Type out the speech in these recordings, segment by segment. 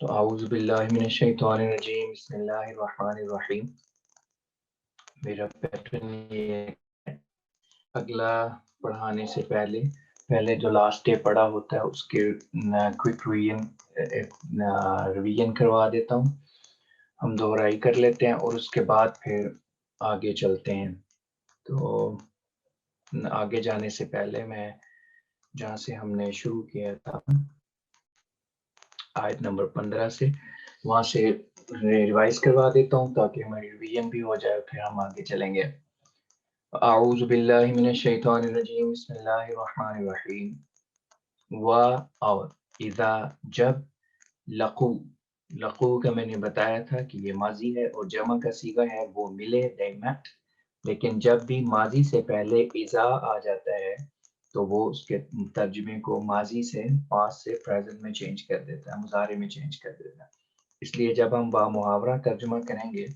تو اعوذ باللہ من الشیطان الرجیم بسم اللہ الرحمن الرحیم. میرا پیٹرن یہ ہے، اگلا پڑھانے سے پہلے جو لاسٹ ڈے پڑھا ہوتا ہے اس کے کوئک ریویژن کروا دیتا ہوں. ہم دہرائی کر لیتے ہیں اور اس کے بعد پھر آگے چلتے ہیں. تو آگے جانے سے پہلے میں جہاں سے ہم نے شروع کیا تھا آیت نمبر 15 سے وہاں سے ریوائز کروا دیتا ہوں تاکہ ہماری ریویژن بھی ہو جائے، پھر ہم آگے چلیں گے. اعوذ باللہ من الشیطان الرجیم بسم اللہ الرحمن الرحیم. و اور اذا جب لقو کا میں نے بتایا تھا کہ یہ ماضی ہے اور جمع کا صیغہ ہے وہ ملے they met. لیکن جب بھی ماضی سے پہلے اذا آ جاتا ہے تو وہ اس کے ترجمے کو ماضی سے پاسٹ سے پریزنٹ میں چینج کر دیتا ہے، مضارع میں چینج کر دیتا ہے. اس لیے جب ہم با محاورہ ترجمہ کریں گے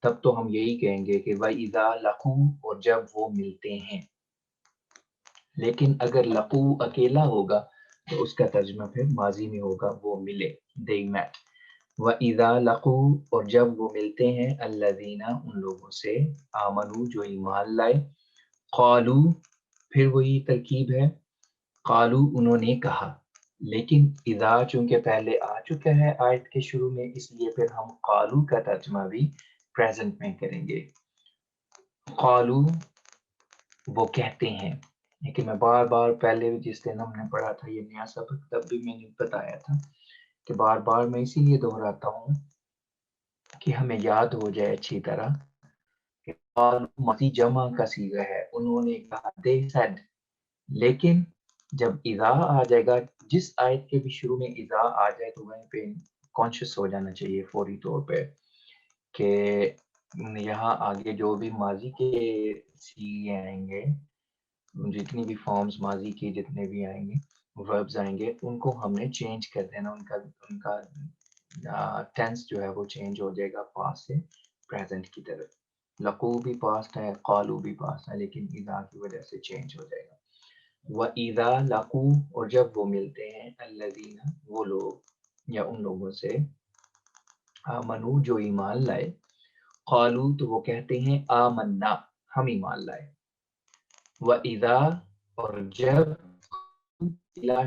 تب تو ہم یہی کہیں گے کہ وَإِذَا لَقُوا اور جب وہ ملتے ہیں. لیکن اگر لقو اکیلا ہوگا تو اس کا ترجمہ پھر ماضی میں ہوگا وہ ملے they met. وَإِذَا لَقُوا اور جب وہ ملتے ہیں الَّذِينَ ان لوگوں سے آمنوا جو ایمان لائے قالوا پھر وہی ترکیب ہے قالوا انہوں نے کہا. لیکن اذا چونکہ پہلے آ چکا ہے آیت کے شروع میں اس لیے پھر ہم قالوا کا ترجمہ بھی پریزنٹ میں کریں گے. قالوا وہ کہتے ہیں. لیکن میں بار بار پہلے بھی جس دن ہم نے پڑھا تھا یہ نیا سبق تب بھی میں نے بتایا تھا کہ بار بار میں اسی لیے دہراتا ہوں کہ ہمیں یاد ہو جائے اچھی طرح کہ قالوا ماضی جمع کا صیغہ ہے، انہوں نے کہا they said. لیکن جب اذا آ جائے گا جس آیت کے بھی شروع میں اذا آ جائے تو وہیں پہ کانشیس ہو جانا چاہیے فوری طور پہ کہ یہاں آگے جو بھی ماضی کے صیغے آئیں گے، جتنی بھی فارمز ماضی کی جتنے بھی آئیں گے وربز آئیں گے ان کو ہم نے چینج کر دینا، ان کا ٹینس جو ہے وہ چینج ہو جائے گا پاسٹ سے پریزنٹ کی طرف. لقو بھی پاسٹ ہے قالو بھی پاسٹ ہے لیکن اذا کی وجہ سے چینج ہو جائے گا. وَإِذَا لَقُوا اور جب وہ ملتے ہیں الَّذِينَ وہ لوگ یا ان لوگوں سے آمنو جو ایمان لائے قالوا تو وہ کہتے ہیں آمنا ہم ایمان لائے. وَإِذَا اور جب إِلَى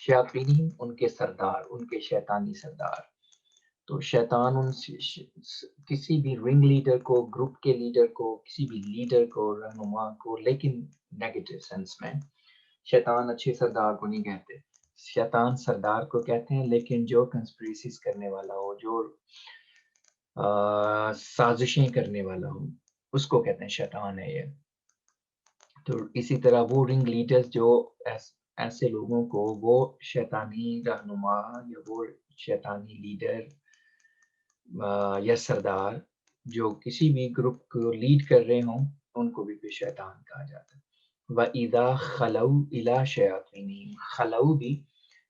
شیاطینہم ان کے سردار ان کے شیطانی سردار. تو شیطان ان کسی بھی رنگ لیڈر کو، گروپ کے لیڈر کو، کسی بھی لیڈر کو، رہنما کو، لیکن نیگیٹو سینس میں شیطان اچھے سردار کو نہیں کہتے، شیطان سردار کو کہتے ہیں. لیکن جو کنسپریسیز کرنے والا ہو، جو سازشیں کرنے والا ہو اس کو کہتے ہیں شیطان ہے یہ. تو اسی طرح وہ رنگ لیڈرز جو ایسے لوگوں کو وہ شیطانی رہنما یا وہ شیطانی لیڈر یا سردار جو کسی بھی گروپ کو لیڈ کر رہے ہوں ان کو بھی شیطان کہا جاتا ہے. وَإِذَا خَلَوْا إِلَى شَيَاطِينِهِمْ خلو بھی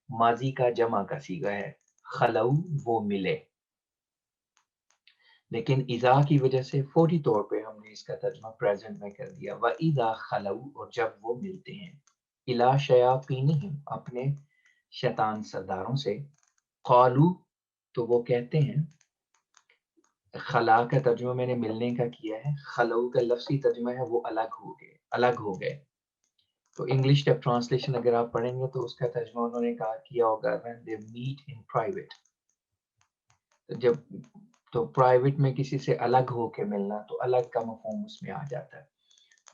ماضی کا جمع کا صیغہ ہے، خلو وہ ملے. لیکن اذا کی وجہ سے فوری طور پہ ہم نے اس کا ترجمہ پریزنٹ میں کر دیا. وَإِذَا خَلَوْا اور جب وہ ملتے ہیں إِلَى شَيَاطِينِهِمْ اپنے شیطان سرداروں سے قالوا تو وہ کہتے ہیں. خلا کا ترجمہ میں نے ملنے کا کیا ہے، خلو کا لفظی ترجمہ ہے وہ الگ ہو گئے. تو انگلش ٹیب ٹرانسلیشن اگر آپ پڑھیں گے تو اس کا ترجمہ انہوں نے کیا ہوگا when they meet in private. جب تو پرائیویٹ میں کسی سے الگ ہو کے ملنا تو الگ کا مفہوم اس میں آ جاتا ہے.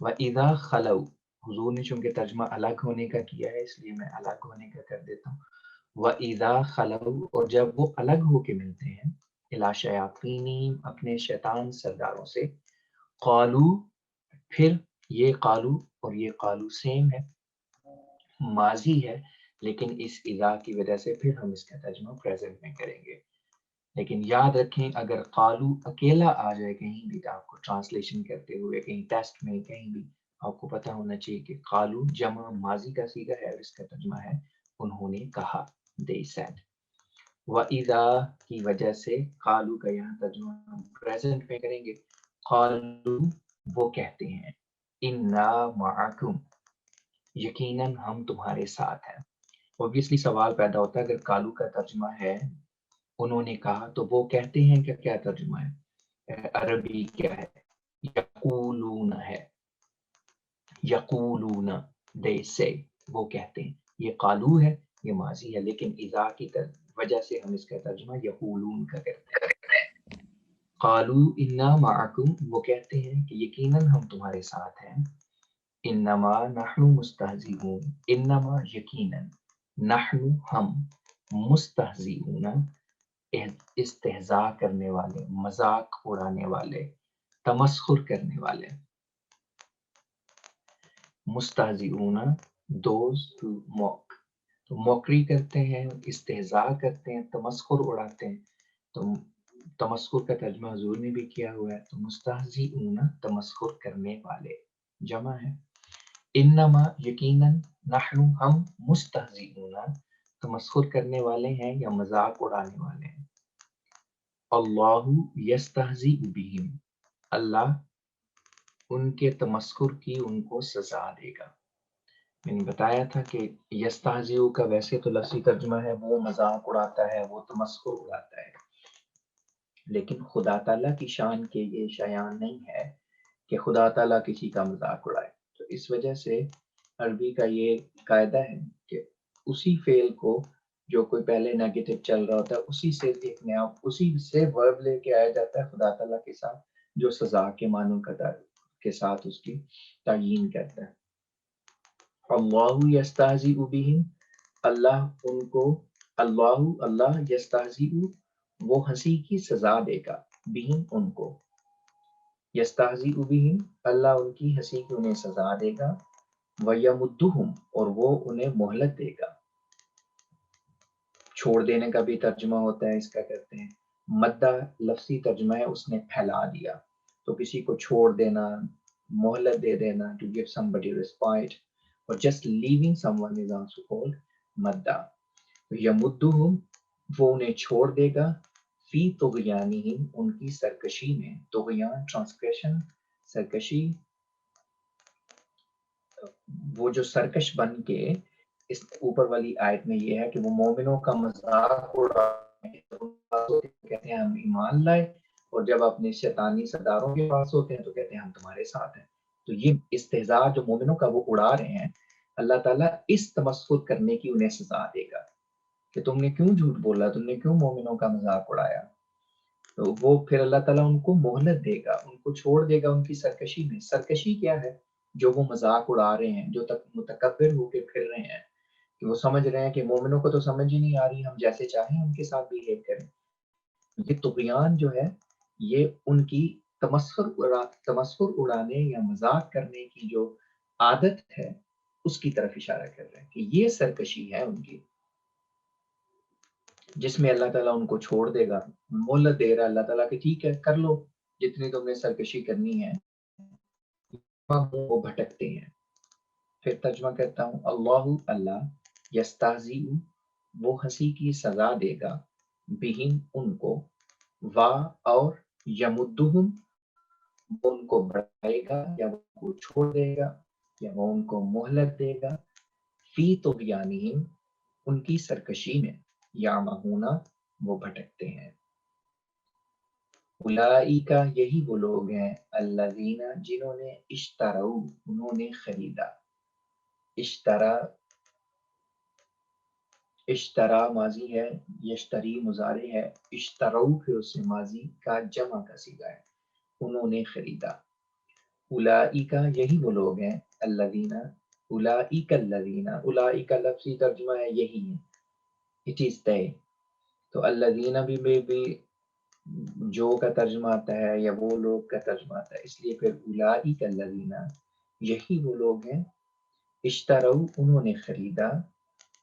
وَإِذَا خَلَوْا حضور نے چونکہ ترجمہ الگ ہونے کا کیا ہے اس لیے میں الگ ہونے کا کر دیتا ہوں. وَإِذَا خَلَوْا اور جب وہ الگ ہو کے ملتے ہیں إِلَى شَيَاطِينِهِمْ اپنے شیطان سرداروں سے قالوا پھر یہ قالو اور یہ قالو سیم ہے، ماضی ہے لیکن اس اذا کی وجہ سے پھر ہم اس کا ترجمہ پریزنٹ میں کریں گے. لیکن یاد رکھیں اگر قالو اکیلا آ جائے کہیں بھی آپ کو ٹرانسلیشن کرتے ہوئے کہیں ٹیسٹ میں کہیں بھی آپ کو پتہ ہونا چاہیے کہ قالو جمع ماضی کا صیغہ ہے اور اس کا ترجمہ ہے انہوں نے کہا they said. وَإِذَا کی وجہ سے قالو کا یہاں ترجمہ ہم پریزنٹ میں کریں گے قالو وہ کہتے ہیں اِنَّا مَعَكُمْ یقیناً ہم تمہارے ساتھ ہیں. obviously سوال پیدا ہوتا ہے اگر قالو کا ترجمہ ہے انہوں نے کہا تو وہ کہتے ہیں کہ کیا ترجمہ ہے؟ عربی کیا ہے؟ یقولون ہے، یقولون they say، وہ کہتے ہیں. یہ قالو ہے، یہ ماضی ہے، لیکن اذا کی وجہ سے ہم اس کا ترجمہ یقولون کا کرتے ہیں. قالو انا معکم، وہ کہتے ہیں کہ یقیناً ہم تمہارے ساتھ ہیں. انما نحن مستہزئون، انما یقیناً نحن ہم مستہزئون استہزاء کرنے والے، مذاق اڑانے والے، تمسخر کرنے والے. مستہزئون دوز who mock، تو موکری کرتے ہیں، استہزاء کرتے ہیں، تمسخر اڑاتے ہیں. تو تمسخر کا ترجمہ حضور نے بھی کیا ہوا ہے، تو مستہزئون تمسخر کرنے والے جمع ہے. انما یقیناً نحن ہم مستہزئون تمسخر کرنے والے ہیں یا مذاق اڑانے والے ہیں. اللہ یستہزئ بہم، اللہ ان کے تمسخر کی ان کو سزا دے گا. میں نے بتایا تھا کہ یستہزئ کا ویسے تو لفظی ترجمہ ہے وہ مذاق اڑاتا ہے، وہ تمسخر اڑاتا ہے، لیکن خدا تعالیٰ کی شان کے یہ شایان نہیں ہے کہ خدا تعالیٰ کسی کا مذاق اڑائے. تو اس وجہ سے عربی کا یہ قاعدہ ہے کہ اسی فعل کو جو کوئی پہلے نیگیٹو چل رہا ہوتا ہے اسی سے ایک نیا، اسی سے ورب لے کے آیا جاتا ہے خدا تعالیٰ کے ساتھ، جو سزا کے معنوں کے ساتھ اس کی تعیین کرتا ہے. اللہ یستہزئ بہم، اللہ ان کو، اللہ یستہزئ وہ ہنسی کی سزا دے گا، بہم ان کو، یستہزئ بہم اللہ ان کی ہنسی کی انہیں سزا دے گا. وَيَمُدُّهُمْ اور وہ انہیں مہلت دے گا. چھوڑ دینے کا بھی ترجمہ ہوتا ہے اس کا کرتے ہیں. مدہ لفظی ترجمہ ہے اس نے پھیلا دیا، تو کسی کو چھوڑ دینا، مہلت دے دینا، to give somebody respite or just leaving someone is also called مدہ. یمدہم وہ انہیں چھوڑ دے گا، فی طغیانہم ان کی سرکشی میں. طغیان ٹرانسگریشن، سرکشی، وہ جو سرکش بن کے اس اوپر والی آیت میں یہ ہے کہ وہ مومنوں کا مذاق کہتے ہیں ہم ایمان لائے، اور جب اپنے شیطانی سرداروں کے پاس ہوتے ہیں تو کہتے ہیں ہم تمہارے ساتھ ہیں. تو یہ استہزاء جو مومنوں کا وہ اڑا رہے ہیں، اللہ تعالیٰ اس تمسخر کرنے کی انہیں سزا دے گا کہ تم نے کیوں جھوٹ بولا، تم نے کیوں مومنوں کا مذاق اڑایا. تو وہ پھر اللہ تعالیٰ ان کو مہلت دے گا، ان کو چھوڑ دے گا ان کی سرکشی میں. سرکشی کیا ہے؟ جو وہ مذاق اڑا رہے ہیں، جو تک متکبر ہو کے پھر رہے ہیں، کہ وہ سمجھ رہے ہیں کہ مومنوں کو تو سمجھ ہی نہیں آ رہی، ہم جیسے چاہیں ان کے ساتھ بیہیو کریں. یہ طغیان جو ہے یہ ان کی تمسخر اڑانے یا مذاق کرنے کی جو عادت ہے اس کی طرف اشارہ کر رہے ہیں کہ یہ سرکشی ہے ان کی، جس میں اللہ تعالیٰ ان کو چھوڑ دے گا، مہلت دے رہا اللہ تعالیٰ کہ ٹھیک ہے کر لو جتنی تم نے سرکشی کرنی ہے. وہ بھٹکتے ہیں. پھر ترجمہ کرتا ہوں. اللہ یستہزئ وہ ہنسی کی سزا دے گا، بہم ان کو، وا اور یمدہم وہ ان کو بڑھائے گا یا وہ ان کو چھوڑ دے گا یا وہ ان کو مہلت دے گا، فی طغیانہم ان کی سرکشی میں، یعمہون وہ بھٹکتے ہیں. اولئک یہی وہ لوگ ہیں، الذین جنہوں نے اشتروا انہوں نے خریدا. اشترا ماضی ہے، یشتری مضارع ہے، اشتروا پھر اس سے ماضی کا جمع کا صیغہ ہے، انہوں نے خریدا. اولئک یہی وہ لوگ ہیں، الذین اولئک الذین، اولئک لفظی ترجمہ ہے یہی ہے، اٹ از they. تو الذین بھی جو کا ترجمہ آتا ہے یا وہ لوگ کا ترجمہ آتا ہے، اس لیے پھر اولئک الذین یہی وہ لوگ ہیں، اشتروا انہوں نے خریدا،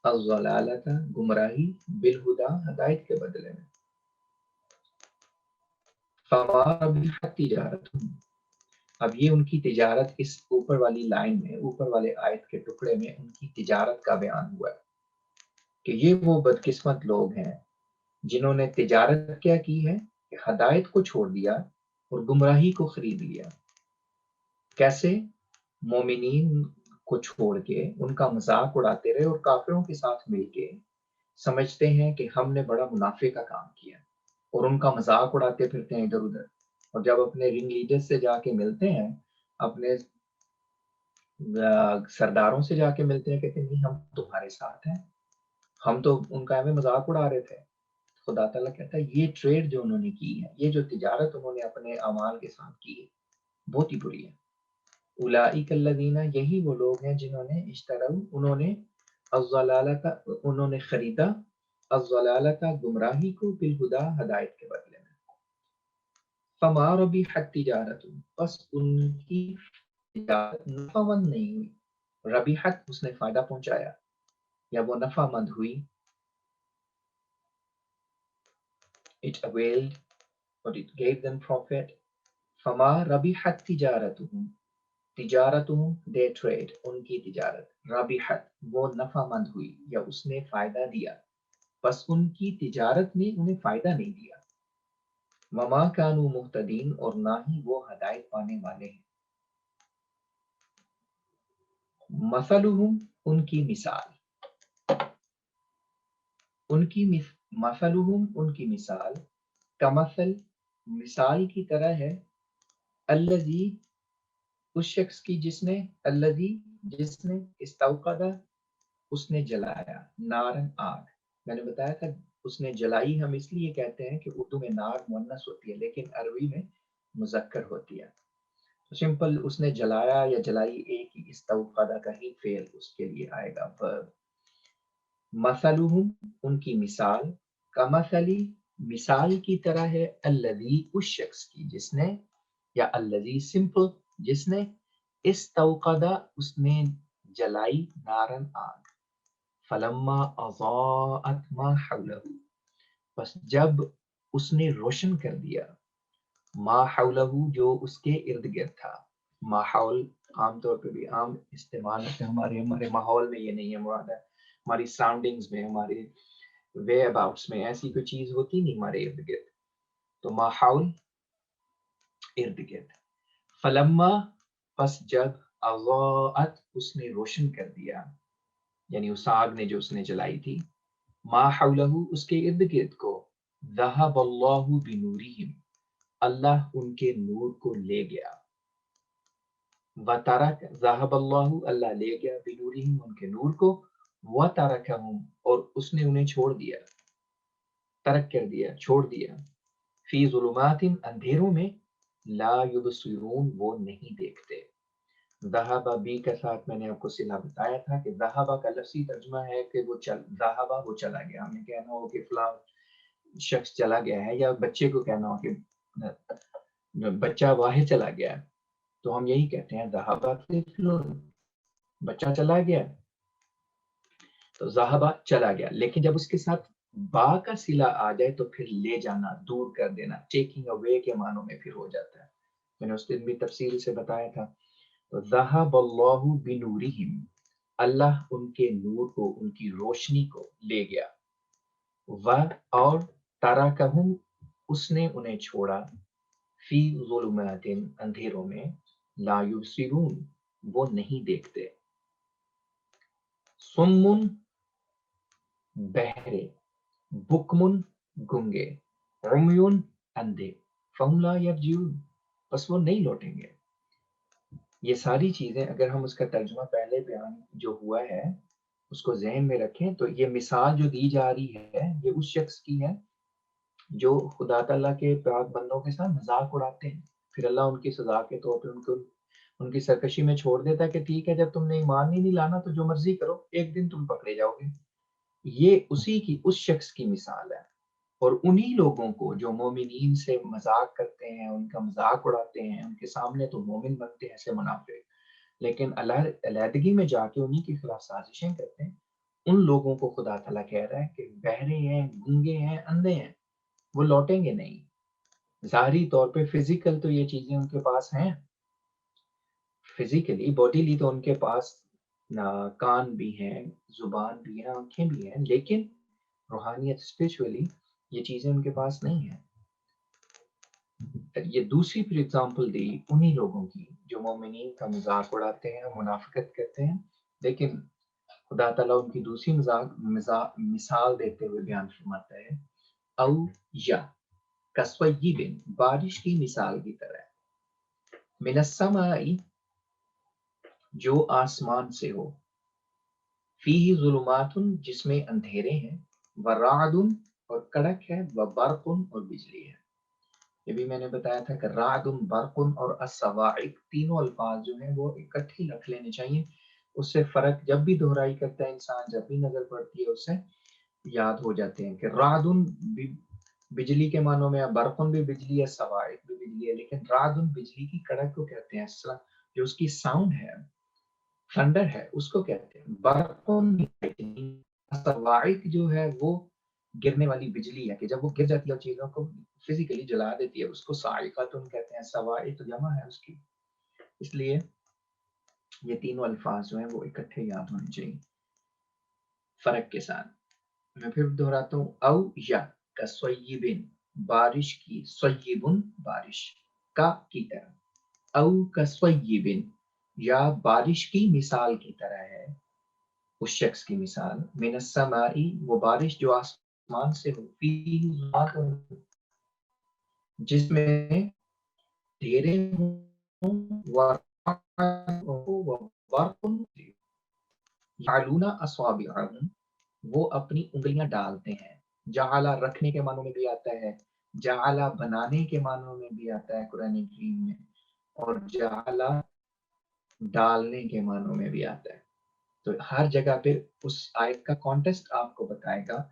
الضلالۃ گمراہی، بالہدی ہدایت کے بدلے میں. فما ربحت تجارتہم اب یہ ان کی تجارت اس اوپر والی لائن میں، اوپر والے آیت کے ٹکڑے میں ان کی تجارت کا بیان ہوا ہے کہ یہ وہ بدقسمت لوگ ہیں جنہوں نے تجارت کیا کی ہے کہ ہدایت کو چھوڑ دیا اور گمراہی کو خرید لیا. کیسے؟ مومنین کو چھوڑ کے ان کا مذاق اڑاتے رہے اور کافروں کے ساتھ مل کے سمجھتے ہیں کہ ہم نے بڑا منافع کا کام کیا اور ان کا مذاق اڑاتے پھرتے ہیں ادھر ادھر، اور جب اپنے رنگ لیڈر سے جا کے ملتے ہیں، اپنے سرداروں سے جا کے ملتے ہیں، کہتے ہیں نہیں ہم تمہارے ساتھ ہیں، ہم تو ان کا ہمیں مذاق اڑا رہے تھے۔ خدا تعالیٰ کہتا ہے یہ ٹریڈ جو انہوں نے کی ہے، یہ جو تجارت انہوں نے اپنے اعمال کے ساتھ کی ہے، بہت ہی بری ہے۔ اولئک الذین، یہی وہ لوگ ہیں جنہوں نے اشتروا، انہوں نے خریدا الضلالۃ، گمراہی کو، بالہدی، ہدایت کے بدلے میں۔ فما ربحت تجارتہم، بس ان کی تجارت نفع مند نہیں ہوئی۔ ربحت، اس نے فائدہ پہنچایا یا وہ نفع مند ہوئی، it availed or it gave them profit۔ فما ربحت تجارتہم، تجارتہم their trade، ان کی تجارت، ربحت وہ نفع مند ہوئی یا اس نے فائدہ دیا، بس ان کی تجارت نے انہیں فائدہ نہیں دیا۔ وما کانوا مہتدین، اور نہ ہی وہ ہدایت پانے والے ہیں۔ مثلہم، ان کی مثال، مثلہم ان کی مثال، کمثل، مثال کی طرح ہے، الذی، اس شخص کی جس نے، الذی جس نے، استوقد، اس نے جلایا، نارن آگ۔ میں نے بتایا تھا اس نے جلائی ہم اس لیے کہتے ہیں کہ اردو میں نار مؤنث ہوتی ہے لیکن عربی میں مذکر ہوتی ہے، سمپل اس نے جلایا یا جلائی ایک ہی، استوقد کا ہی فعل اس کے لیے آئے گا، verb۔ مثلہم ان کی مثال، کمثلی، مثال کی طرح ہے، الذی اس شخص کی جس نے، یا الذی سمپل جس نے، استوقد اس نے جلائی، نارن آگ، فلما اضاءت ما حولہ، بس جب اس نے روشن کر دیا، ما حولہ جو اس کے ارد گرد تھا۔ ماحول عام طور پہ بھی عام استعمال ہے، ہمارے ماحول میں یہ نہیں ہے مراد ہے، ہماری سراؤنڈنگز میں، ہمارے وے اباؤٹس میں ایسی کوئی چیز ہوتی نہیں ہمارے ارد گرد، تو ماحول ارد گرد۔ فلما، پس جب، اضاءت اس نے روشن کر دیا، یعنی اس آگ نے جو اس نے جلائی تھی، ما حولہ اس کے ارد گرد کو، ذہب اللہ بنورہم، اللہ ان کے نور کو لے گیا، وترک، ذہب اللہ اللہ لے گیا، بنورہم ان کے نور کو، وترکہم اور اس نے انہیں چھوڑ دیا، ترک کر دیا، چھوڑ دیا، فی ظلمات اندھیروں میں، لا یبصرون وہ نہیں دیکھتے۔ ذہب بی کے ساتھ میں نے آپ کو صلہ بتایا تھا کہ ذہب کا لفظی ترجمہ ہے کہ وہ ذہب وہ چلا گیا، ہمیں کہنا ہو کہ فلاں شخص چلا گیا ہے، یا بچے کو کہنا ہو کہ بچہ باہر چلا گیا ہے، تو ہم یہی کہتے ہیں ذہب طفل، بچہ چلا گیا، تو ذہب چلا گیا، لیکن جب اس کے ساتھ با کا صلہ آ جائے تو پھر لے جانا، دور کر دینا، ٹیکنگ اوے کے معنوں میں پھر ہو جاتا ہے، میں نے اس دن بھی تفصیل سے بتایا تھا۔ ذہب اللہ بنورہم، اللہ ان کے نور کو، ان کی روشنی کو لے گیا، اور ترکہم اس نے انہیں چھوڑا، فی ظلمات اندھیروں میں، لا یبصرون وہ نہیں دیکھتے، سمن بہرے، بکمن گنگے، عمیون اندھے، فہم لا یرجعون بس وہ نہیں لوٹیں گے۔ یہ ساری چیزیں اگر ہم اس کا ترجمہ پہلے بیان جو ہوا ہے اس کو ذہن میں رکھیں تو یہ مثال جو دی جا رہی ہے یہ اس شخص کی ہے جو خدا تعالیٰ کے پاک بندوں کے ساتھ مذاق اڑاتے ہیں، پھر اللہ ان کی سزا کے طور پہ ان کی سرکشی میں چھوڑ دیتا ہے کہ ٹھیک ہے جب تم نے ایمان ہی نہیں لانا تو جو مرضی کرو، ایک دن تم پکڑے جاؤ گے۔ یہ اسی کی، اس شخص کی مثال ہے، اور انہی لوگوں کو جو مومنین سے مذاق کرتے ہیں، ان کا مذاق اڑاتے ہیں، ان کے سامنے تو مومن بنتے ہیں ایسے منافق، لیکن علیحدگی میں جا کے انہی کے خلاف سازشیں کرتے ہیں، ان لوگوں کو خدا تعالیٰ کہہ رہا ہے کہ بہرے ہیں، گنگے ہیں، اندھے ہیں، وہ لوٹیں گے نہیں۔ ظاہری طور پہ فزیکل تو یہ چیزیں ان کے پاس ہیں، فزیکلی باڈیلی تو ان کے پاس کان بھی ہیں، زبان بھی ہے، آنکھیں بھی ہیں، لیکن روحانیت اسپرچولی یہ چیزیں ان کے پاس نہیں ہیں۔ یہ دوسری پھر اگزامپل دی انہی لوگوں کی جو مومنین کا مذاق اڑاتے ہیں، منافقت کرتے ہیں، لیکن خدا تعالیٰ ان کی دوسری مثال دیتے ہوئے بیان فرماتا ہے، او یا کسویب، بارش کی مثال کی طرح، من السماء، جو آسمان سے ہو، فیہ ظلمات، جس میں اندھیرے ہیں، ورعد، اور کڑک ہے، وبرق، اور بجلی ہے۔ یہ بھی میں نے بتایا تھا کہ رعد، برق اور الصواعق تینوں الفاظ جو ہیں وہ اکٹھے رکھ لینے چاہیے، اس سے فرق جب بھی دہرائی کرتا ہے انسان، جب بھی نظر پڑتی ہے اسے یاد ہو جاتے ہیں کہ رعد بجلی کے معنوں میں، برقن بھی بجلی ہے، صواعق بھی بجلی ہے، لیکن رعد بجلی کی کڑک کو کہتے ہیں، جو اس کی ساؤنڈ ہے، تھنڈر ہے، اس کو کہتے ہیں۔ برقن، صواعق جو ہے وہ گرنے والی بجلی ہے کہ جب وہ گر جاتی ہے چیزوں کو فزیکلی جلا دیتی ہے، اس کو صاعقۃ کہتے ہیں، صواعق جمع ہے اس کی۔ اس لیے یہ تینوں الفاظ جو ہیں وہ اکٹھے یاد ہونے چاہیے فرق کے ساتھ۔ میں پھر دہراتا ہوں، او یا کسویبن، بارش کی، سویبن بارش، کا کی طرح، او کسویبن، یا بارش کی مثال کی طرح ہے، اس شخص کی مثال، من السماء، وہ بارش جو آسمان سے ہو، فیہ ظلمات، جس میں اندھیرے ہوں، وبرق، یعلون اصابعہم، وہ اپنی انگلیاں ڈالتے ہیں۔ جعلہ رکھنے کے معنوں میں بھی آتا ہے، جعلہ بنانے کے معنوں میں بھی آتا ہے قرآن کریم میں، اور جعلہ ڈالنے کے معنوں میں بھی آتا ہے۔ تو ہر جگہ پہ اس آیت کا کانٹیکسٹ آپ کو بتائے گا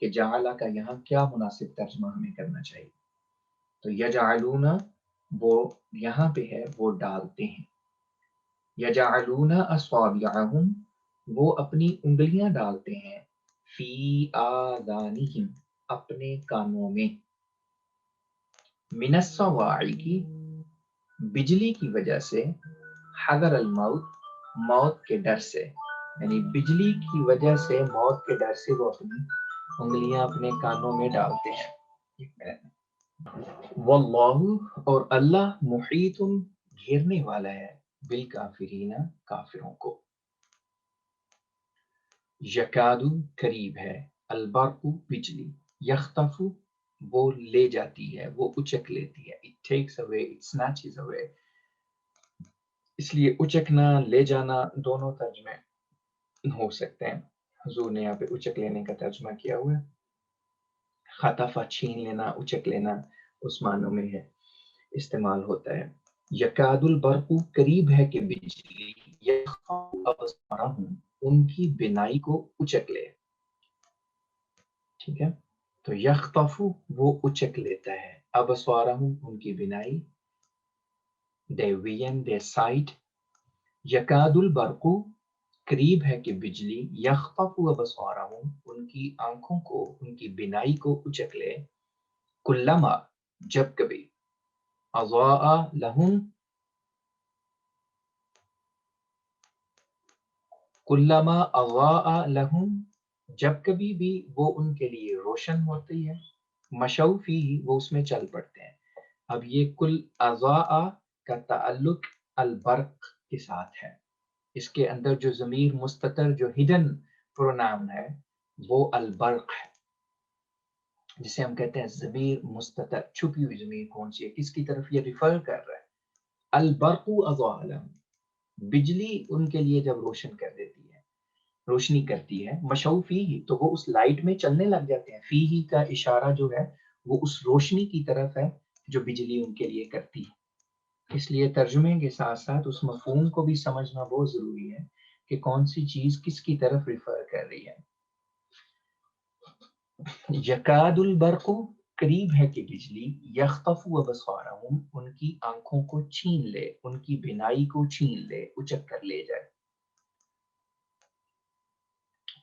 کہ جعلہ کا یہاں کیا مناسب ترجمہ ہمیں کرنا چاہیے۔ تو یجعلون، وہ یہاں پہ ہے وہ ڈالتے ہیں، یجعلون اصابعہم، وہ اپنی انگلیاں ڈالتے ہیں، فی آذانہم، اپنے کانوں میں، من الصواعق، بجلی کی وجہ سے، حذر الموت، موت کے ڈر سے، یعنی بجلی کی وجہ سے، موت کے ڈر سے وہ اپنی انگلیاں اپنے کانوں میں ڈالتے ہیں۔ واللہ، اور اللہ، محیط، گھیرنے والا ہے، بالکافرین، کافروں کو۔ یکاد، قریب ہے، البرق، بجلی، یخطف، وہ لے جاتی ہے، وہ اچک لیتی ہے، it takes away, it snatches away۔ اس لیے اچکنا، لے جانا دونوں ترجمے ہو سکتے ہیں۔ حضور نے یہاں پہ اچک لینے کا ترجمہ کیا ہوا ہے، خطفہ چھین لینا، اچک لینا اس معنوں میں ہے استعمال ہوتا ہے۔ یکاد البرق، قریب ہے کہ بجلی، یخطف ابصارہم، ان کی بینائی کو اچک لے، ٹھیک ہے۔ تو یخطف، وہ اچک لیتا ہے، ابصارہم، ان کی بینائی، their vision, their sight۔ یکاد البرق، قریب ہے کہ بجلی، یخطف ابصارہم، ان کی آنکھوں کو، ان کی بینائی کو اچک لے، کلما، جب کبھی، اضاء لہم، کلما اضاء لہم، جب کبھی بھی وہ ان کے لیے روشن ہوتی ہے، مشوا فیہ، وہ اس میں چل پڑتے ہیں۔ اب یہ کل اضاء کا تعلق البرق کے ساتھ ہے، اس کے اندر جو ضمیر مستتر، جو ہڈن پروناؤن ہے، وہ البرق ہے، جسے ہم کہتے ہیں ضمیر مستتر، چھپی ہوئی ضمیر کون سی ہے، کس کی طرف یہ ریفر کر رہا ہے؟ البرق اضاء لہم، بجلی ان کے لیے جب روشن کر دیتی ہے، روشنی کرتی ہے، مشوا فیہ، تو وہ اس لائٹ میں چلنے لگ جاتے ہیں۔ فیہ کا اشارہ جو ہے وہ اس روشنی کی طرف ہے جو بجلی ان کے لیے کرتی ہے۔ اس لیے ترجمے کے ساتھ ساتھ اس مفہوم کو بھی سمجھنا بہت ضروری ہے کہ کون سی چیز کس کی طرف ریفر کر رہی ہے۔ یکاد البرق، قریب ہے کہ بجلی، یخطف ابصارہم، ان کی آنکھوں کو چھین لے، ان کی بینائی کو چھین لے، اچک کر لے جائے۔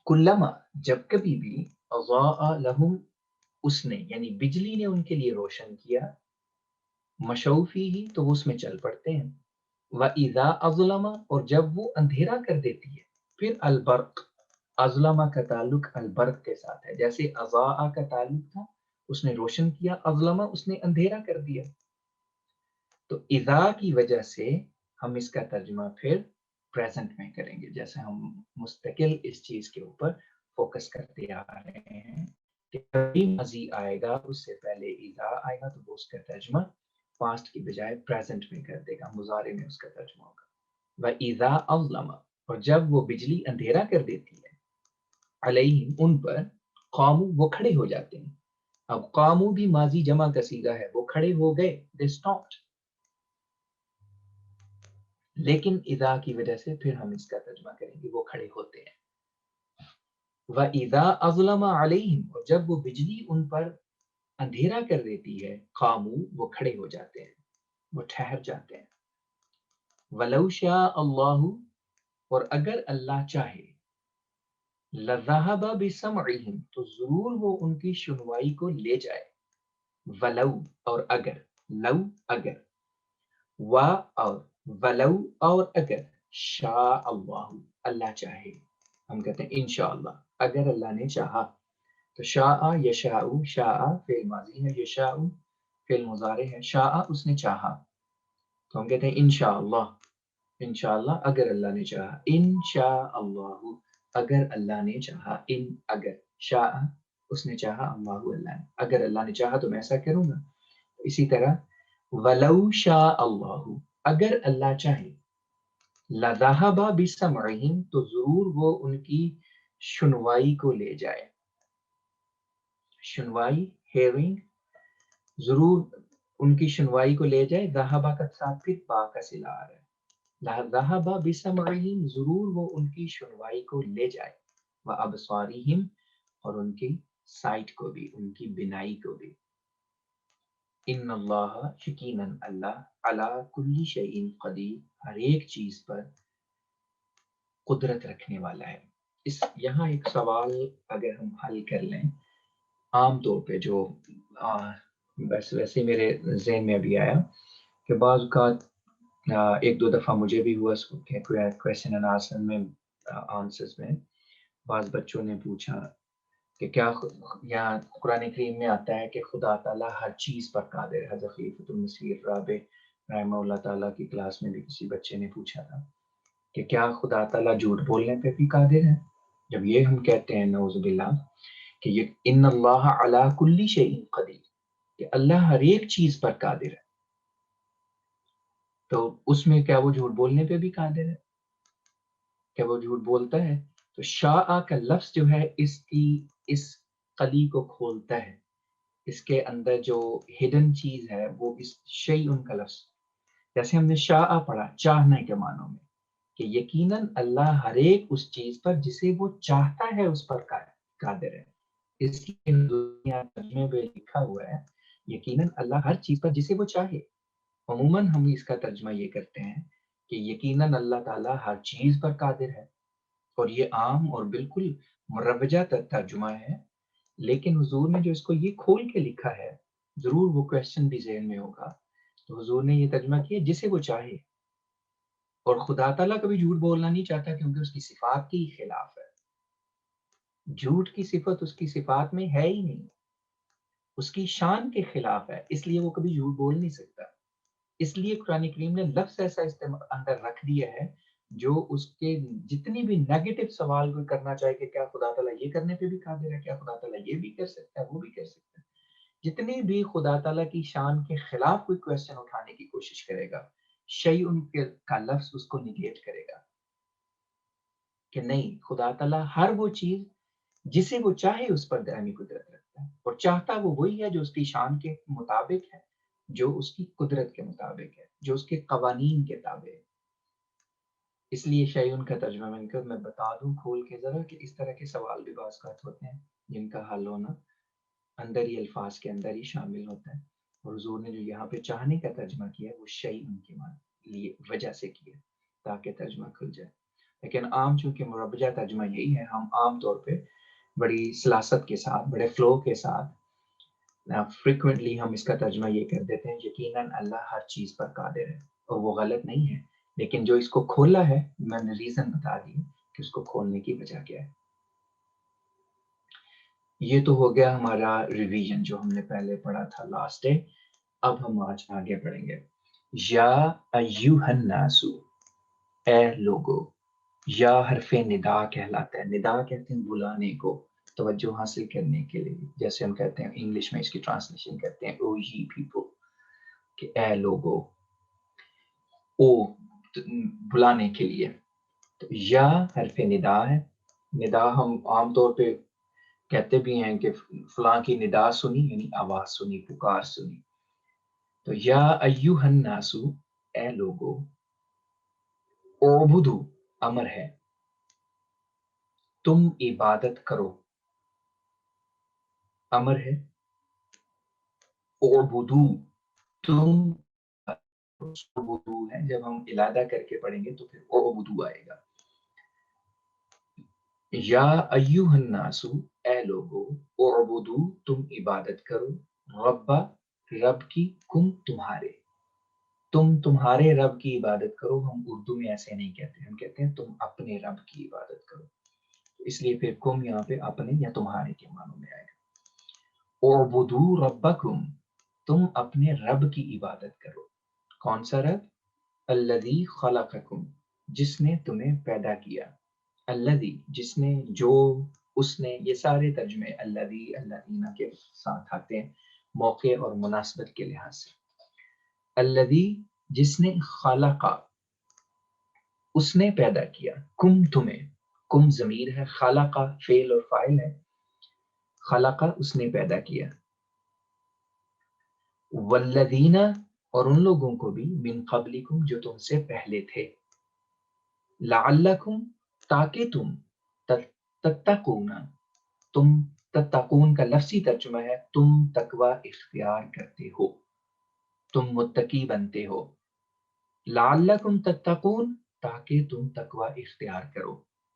کلما، جب کبھی بھی، اضاء لہم، اس نے یعنی بجلی نے ان کے لیے روشن کیا، مشوا فیہ، تو وہ اس میں چل پڑتے ہیں، وَإِذَا أَظْلَمَ، اور جب وہ اندھیرا کر دیتی ہے، پھر البرق، اظلمہ کا تعلق البرق کے ساتھ ہے، جیسے اضاء کا تعلق تھا، اس نے روشن کیا، اظلمہ، اس نے اندھیرا کر دیا۔ تو اذا کی وجہ سے ہم اس کا ترجمہ پھر پریزنٹ میں کریں گے، جیسے ہم مستقل اس چیز کے اوپر فوکس کرتے آ رہے ہیں کہ کبھی ماضی آئے گا اس سے پہلے اذا آئے گا تو وہ اس کا ترجمہ پاسٹ کی بجائے پریزنٹ میں کر دے گا، مضارع میں اس کا ترجمہ ہوگا۔ وَإِذَا أَظْلَمَ، اور جب وہ بجلی اندھیرا کر دیتی ہے، علیہم ان پر، قامو وہ کھڑے ہو جاتے ہیں۔ اب قامو بھی ماضی جمع کا صیغہ ہے، وہ کھڑے ہو گئے، they stopped، لیکن اذا کی وجہ سے پھر ہم اس کا ترجمہ کریں گے وہ کھڑے ہوتے ہیں۔ وَإِذَا أَظْلَمَ عَلَيْهِمْ، اور جب وہ بجلی ان پر اندھیرا کر دیتی ہے، قامو وہ کھڑے ہو جاتے ہیں، وہ ٹھہر جاتے ہیں۔ وَلَوْ شَاءَ اللَّهُ، اور اگر اللہ چاہے، لَذَهَبَ بِسَمْعِهِمْ، تو ضرور وہ ان کی سنوائی کو لے جائے۔ ولو اور اگر، لو اگر، وا اور ولو اور اگر، شاء اللہ اللہ چاہے، ہم کہتے ہیں انشاءاللہ اگر اللہ نے چاہا، تو شاء یشاء، شاء فعل ماضی ہے، یشاء فعل مضارع ہے، شاء اس نے چاہا، تو ہم کہتے ہیں انشاءاللہ، انشاءاللہ اگر اللہ نے چاہا، انشاءاللہ اگر اللہ نے چاہا، ان اگر، شاء اس نے چاہا، اللہ اللہ نے، اگر اللہ نے چاہا تو میں ایسا کروں گا۔ اسی طرح ولو شاء اللہ، اگر اللہ چاہے، لذہب بسمعہم، تو ضرور وہ ان کی سنوائی کو لے جائے۔ سنوائی، ہیئرنگ، ضرور ان کی سنوائی کو لے جائے، ذہبہ کا ساتھ پھر با کا صلہ آ رہا ہے، ذہب بسمعہم ضرور وہ ان کی سنوائی کو لے جائے، وابصارہم اور ان کی سائٹ کو بھی، ان کی بینائی کو بھی۔ ان اللہ یقیناً اللہ علی کل شیء قدیر، ہر ایک چیز پر قدرت رکھنے والا ہے۔ اس یہاں ایک سوال اگر ہم حل کر لیں، عام طور پہ جو بس ویسے میرے ذہن میں ابھی آیا کہ بعض اوقات ایک دو دفعہ مجھے بھی ہوا کہ کویسچن اینڈ آنسر میں آنسرز میں بعض بچوں نے پوچھا کہ کیا یہاں قرآن کریم میں آتا ہے کہ خدا تعالیٰ ہر چیز پر قادر ہے۔ حضرت خلیفۃ المسیح رابع رحمہ اللہ تعالیٰ کی کلاس میں بھی کسی بچے نے پوچھا تھا کہ کیا خدا تعالیٰ جھوٹ بولنے پہ بھی قادر ہے؟ جب یہ ہم کہتے ہیں نعوذ باللہ کہ یہ ان اللہ علی کل شیء قدیر، کہ اللہ ہر ایک چیز پر قادر ہے، تو اس میں کیا وہ جھوٹ بولنے پہ بھی قادر ہے؟ کیا وہ جھوٹ بولتا ہے؟ تو شاء کا لفظ جو ہے اس قلی کو کھولتا ہے، اس کے اندر جو ہڈن چیز ہے وہ اس شیء ان کا لفظ، جیسے ہم نے شاء پڑھا چاہنے کے معنوں میں، کہ یقیناً اللہ ہر ایک اس چیز پر جسے وہ چاہتا ہے اس پر قادر ہے۔ اس لیے دنیا ترجمے میں لکھا ہوا ہے یقیناً اللہ ہر چیز پر جسے وہ چاہے۔ عموماً ہم اس کا ترجمہ یہ کرتے ہیں کہ یقیناً اللہ تعالیٰ ہر چیز پر قادر ہے، اور یہ عام اور بالکل مروجہ ترجمہ ہے، لیکن حضور نے جو اس کو یہ کھول کے لکھا ہے، ضرور وہ کویسچن بھی ذہن میں ہوگا، تو حضور نے یہ ترجمہ کیا جسے وہ چاہے، اور خدا تعالیٰ کبھی جھوٹ بولنا نہیں چاہتا کیونکہ اس کی صفات کے خلاف ہے۔ جھوٹ کی صفت اس کی صفات میں ہے ہی نہیں، اس کی شان کے خلاف ہے، اس لیے وہ کبھی جھوٹ بول نہیں سکتا۔ اس لیے قرآن کریم نے لفظ ایسا اندر رکھ دیا ہے جو اس کے جتنی بھی نیگیٹو سوال کوئی کرنا چاہے کہ کیا خدا تعالیٰ یہ کرنے پہ بھی قادر ہے، کیا خدا تعالیٰ یہ بھی کر سکتا ہے، وہ بھی کر سکتا ہے، جتنی بھی خدا تعالیٰ کی شان کے خلاف کوئی کویسچن اٹھانے کی کوشش کرے گا، شیء ان کا لفظ اس کو نگیٹ کرے گا کہ نہیں، خدا تعالیٰ ہر وہ چیز جسے وہ چاہے اس پر دائمی قدرت رکھتا ہے، اور چاہتا وہ وہی ہے جو اس کی شان کے مطابق ہے، جو اس کی قدرت کے مطابق ہے، جو اس کے قوانین کے تابع ہے۔ اس لیے شیعون کا ترجمہ میں بتا دوں کھول کے ذرا کہ اس طرح کے سوال بھی بعض اوقات ہوتے ہیں جن کا حل ہونا اندر ہی الفاظ کے اندر ہی شامل ہوتا ہے، اور حضور نے جو یہاں پہ چاہنے کا ترجمہ کیا ہے وہ شیعون کے لیے وجہ سے کیا تاکہ ترجمہ کھل جائے۔ لیکن عام چونکہ مربجہ ترجمہ یہی ہے، ہم عام طور پہ بڑی سلاست کے ساتھ، بڑے فلو کے ساتھ فریکوینٹلی ہم اس کا ترجمہ یہ کر دیتے ہیں یقیناً اللہ ہر چیز پر قادر ہے، اور وہ غلط نہیں ہے، لیکن جو اس کو کھولا ہے میں نے ریزن بتا دی کہ اس کو کھولنے کی وجہ کیا ہے۔ یہ تو ہو گیا ہمارا ریویژن جو ہم نے پہلے پڑھا تھا لاسٹ ڈے۔ اب ہم آج آگے بڑھیں گے۔ یا ایوہ الناسو، اے لوگو. یا حرف ندا کہلاتا ہے. ندا کہتے ہیں بلانے کو، توجہ حاصل کرنے کے لیے. جیسے ہم کہتے ہیں انگلش میں اس کی ٹرانسلیشن کرتے ہیں او یی پیپل، کہ اے لوگو. او بلانے کے لیے. تو یا حرف ندا ہے. ندا ہم عام طور پہ کہتے بھی ہیں کہ فلاں کی ندا سنی، یعنی آواز سنی، پکار سنی. تو یا ایوہ الناسو، اے لوگو. اعبدو امر ہے، تم عبادت کرو. امر ہے اعبدو، تم. اعبدو ہے، جب ہم علادہ کر کے پڑھیں گے تو پھر اعبدو آئے گا. یا ایوہ الناسو، اے لوگو. اعبدو، تم عبادت کرو. ربا، رب کی. کم، تمہارے. تم تمہارے رب کی عبادت کرو. ہم اردو میں ایسے نہیں کہتے، ہم کہتے ہیں تم اپنے رب کی عبادت کرو. اس لیے پھر کم یہاں پہ اپنے یا تمہارے کے معنوں میں آئے گا. اعبدو ربکم، تم اپنے رب کی عبادت کرو. کون سا رب؟ الذی خلقکم، جس نے تمہیں پیدا کیا. الذی، جس نے، جو، اس نے، یہ سارے ترجمے الذی الذین کے ساتھ آتے ہیں موقع اور مناسبت کے لحاظ سے. الذی، جس نے، خلقا، اس نے پیدا کیا. کم، تمہیں. کم ضمیر ہے، خلقا فعل اور فاعل ہے. خلقا، اس نے پیدا کیا. والذین، اور ان لوگوں کو بھی، من قبلکم، جو تم سے پہلے تھے. لعلکم، تاکہ تم، تتقون، تم، تتقون کا لفظی ترجمہ ہے تم تقوی اختیار کرتے ہو، تم متقی بنتے ہو. لعلکم تتقون، تاکہ تم تقوی اختیار کرو.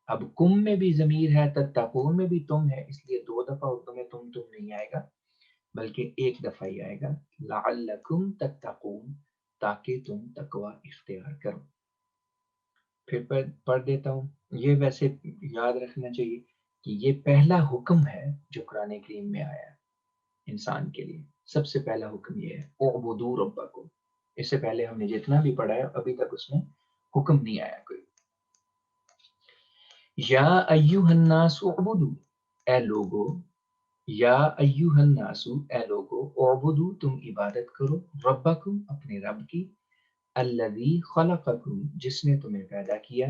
اب کم میں بھی ضمیر ہے، تتقون میں بھی تم ہے، اس لیے دو دفعہ اردو میں تم نہیں آئے گا، بلکہ ایک دفعہ ہی آئے گا. لعلکم تتقون، تاکہ تم تقوی اختیار کرو. پھر پڑھ دیتا ہوں. یہ ویسے یاد رکھنا چاہیے کہ یہ پہلا حکم ہے جو قرآن کریم میں آیا ہے انسان کے لیے. سب سے پہلا حکم یہ ہے اعبدوا ربکم. اس سے پہلے ہم نے جتنا بھی پڑھا ہے ابھی تک اس میں حکم نہیں آیا کوئی. یا ایھا الناس اعبدوا، اے لوگو. یا ایھا الناس، اے لوگو. اعبدوا، تم عبادت کرو. ربکم، اپنے رب کی. الذی خلقکم، جس نے تمہیں پیدا کیا.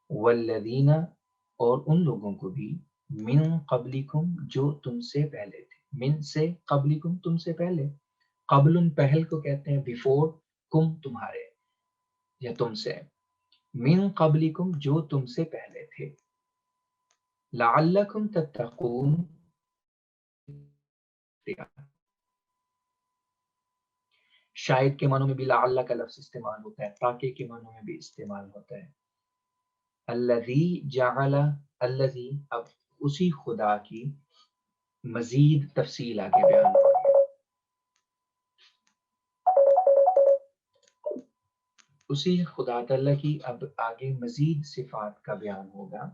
والذین، اور ان لوگوں کو بھی. من قبلکم، جو تم سے پہلے تھے. من سے، قبلکم، تم سے پہلے. قبل پہل کو کہتے ہیں بیفور، کم تمہارے یا تم سے. من قبلکم، جو تم سے پہلے تھے. لعلکم تتقون، شاید کے معنوں میں بھی لعل کا لفظ استعمال ہوتا ہے، تاکہ کے معنوں میں بھی استعمال ہوتا ہے. الذی جعل، الذی، اب اسی خدا کی مزید تفصیل آگے بیان ہوگی. اسی خدا تعالیٰ کی اب آگے مزید صفات کا بیان ہوگا.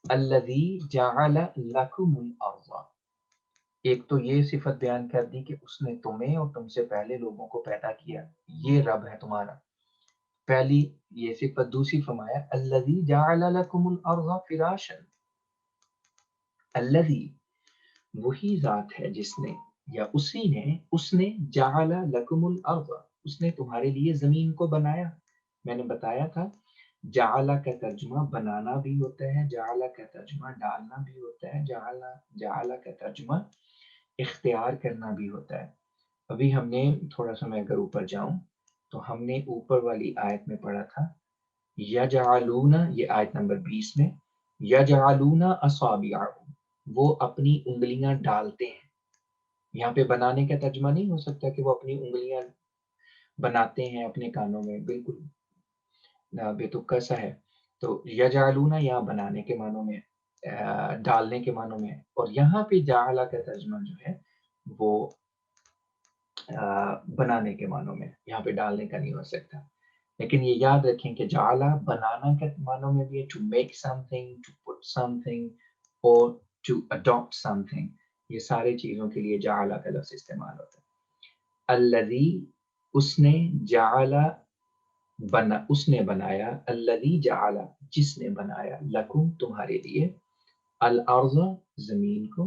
الذی جعل لکم الارض، ایک تو یہ صفت بیان کر دی کہ اس نے تمہیں اور تم سے پہلے لوگوں کو پیدا کیا، یہ رب ہے تمہارا. پہلی یہ صفت. دوسری فرمایا الذی جعل لکم الارض فراشا. الذی، وہی ذات ہے جس نے، یا اسی نے، اس نے جعل لکم الارض، اس نے تمہارے لیے زمین کو بنایا. میں نے بتایا تھا جعل کا ترجمہ بنانا بھی ہوتا ہے، جعل کا ترجمہ ڈالنا بھی ہوتا ہے، جعل کا ترجمہ اختیار کرنا بھی ہوتا ہے. ابھی ہم نے تھوڑا سا، میں اگر اوپر جاؤں تو ہم نے اوپر والی آیت میں پڑھا تھا یجعلون، یہ آیت نمبر 20 میں. یجعلون اصابعہم، وہ اپنی انگلیاں ڈالتے ہیں. یہاں پہ بنانے کا ترجمہ نہیں ہو سکتا کہ وہ اپنی انگلیاں بناتے ہیں اپنے کانوں میں، بالکل بے تکا سا ہے. تو یجعلون یہاں بنانے کے معنوں میں، ڈالنے کے معنوں میں. اور یہاں پہ جعل کا ترجمہ جو ہے وہ بنانے کے معنوں میں، یہاں پہ ڈالنے کا نہیں ہو سکتا. لیکن یہ یاد رکھیں کہ جعل بنانا کے معنوں میں بھی ہے، to make something, to put something, or to adopt something. یہ سارے چیزوں کے لیے جعل کا لفظ استعمال ہوتا ہے. الذی اس نے جعل اس نے بنایا الذی جعل جس نے بنایا لکم تمہارے لیے الارض زمین کو.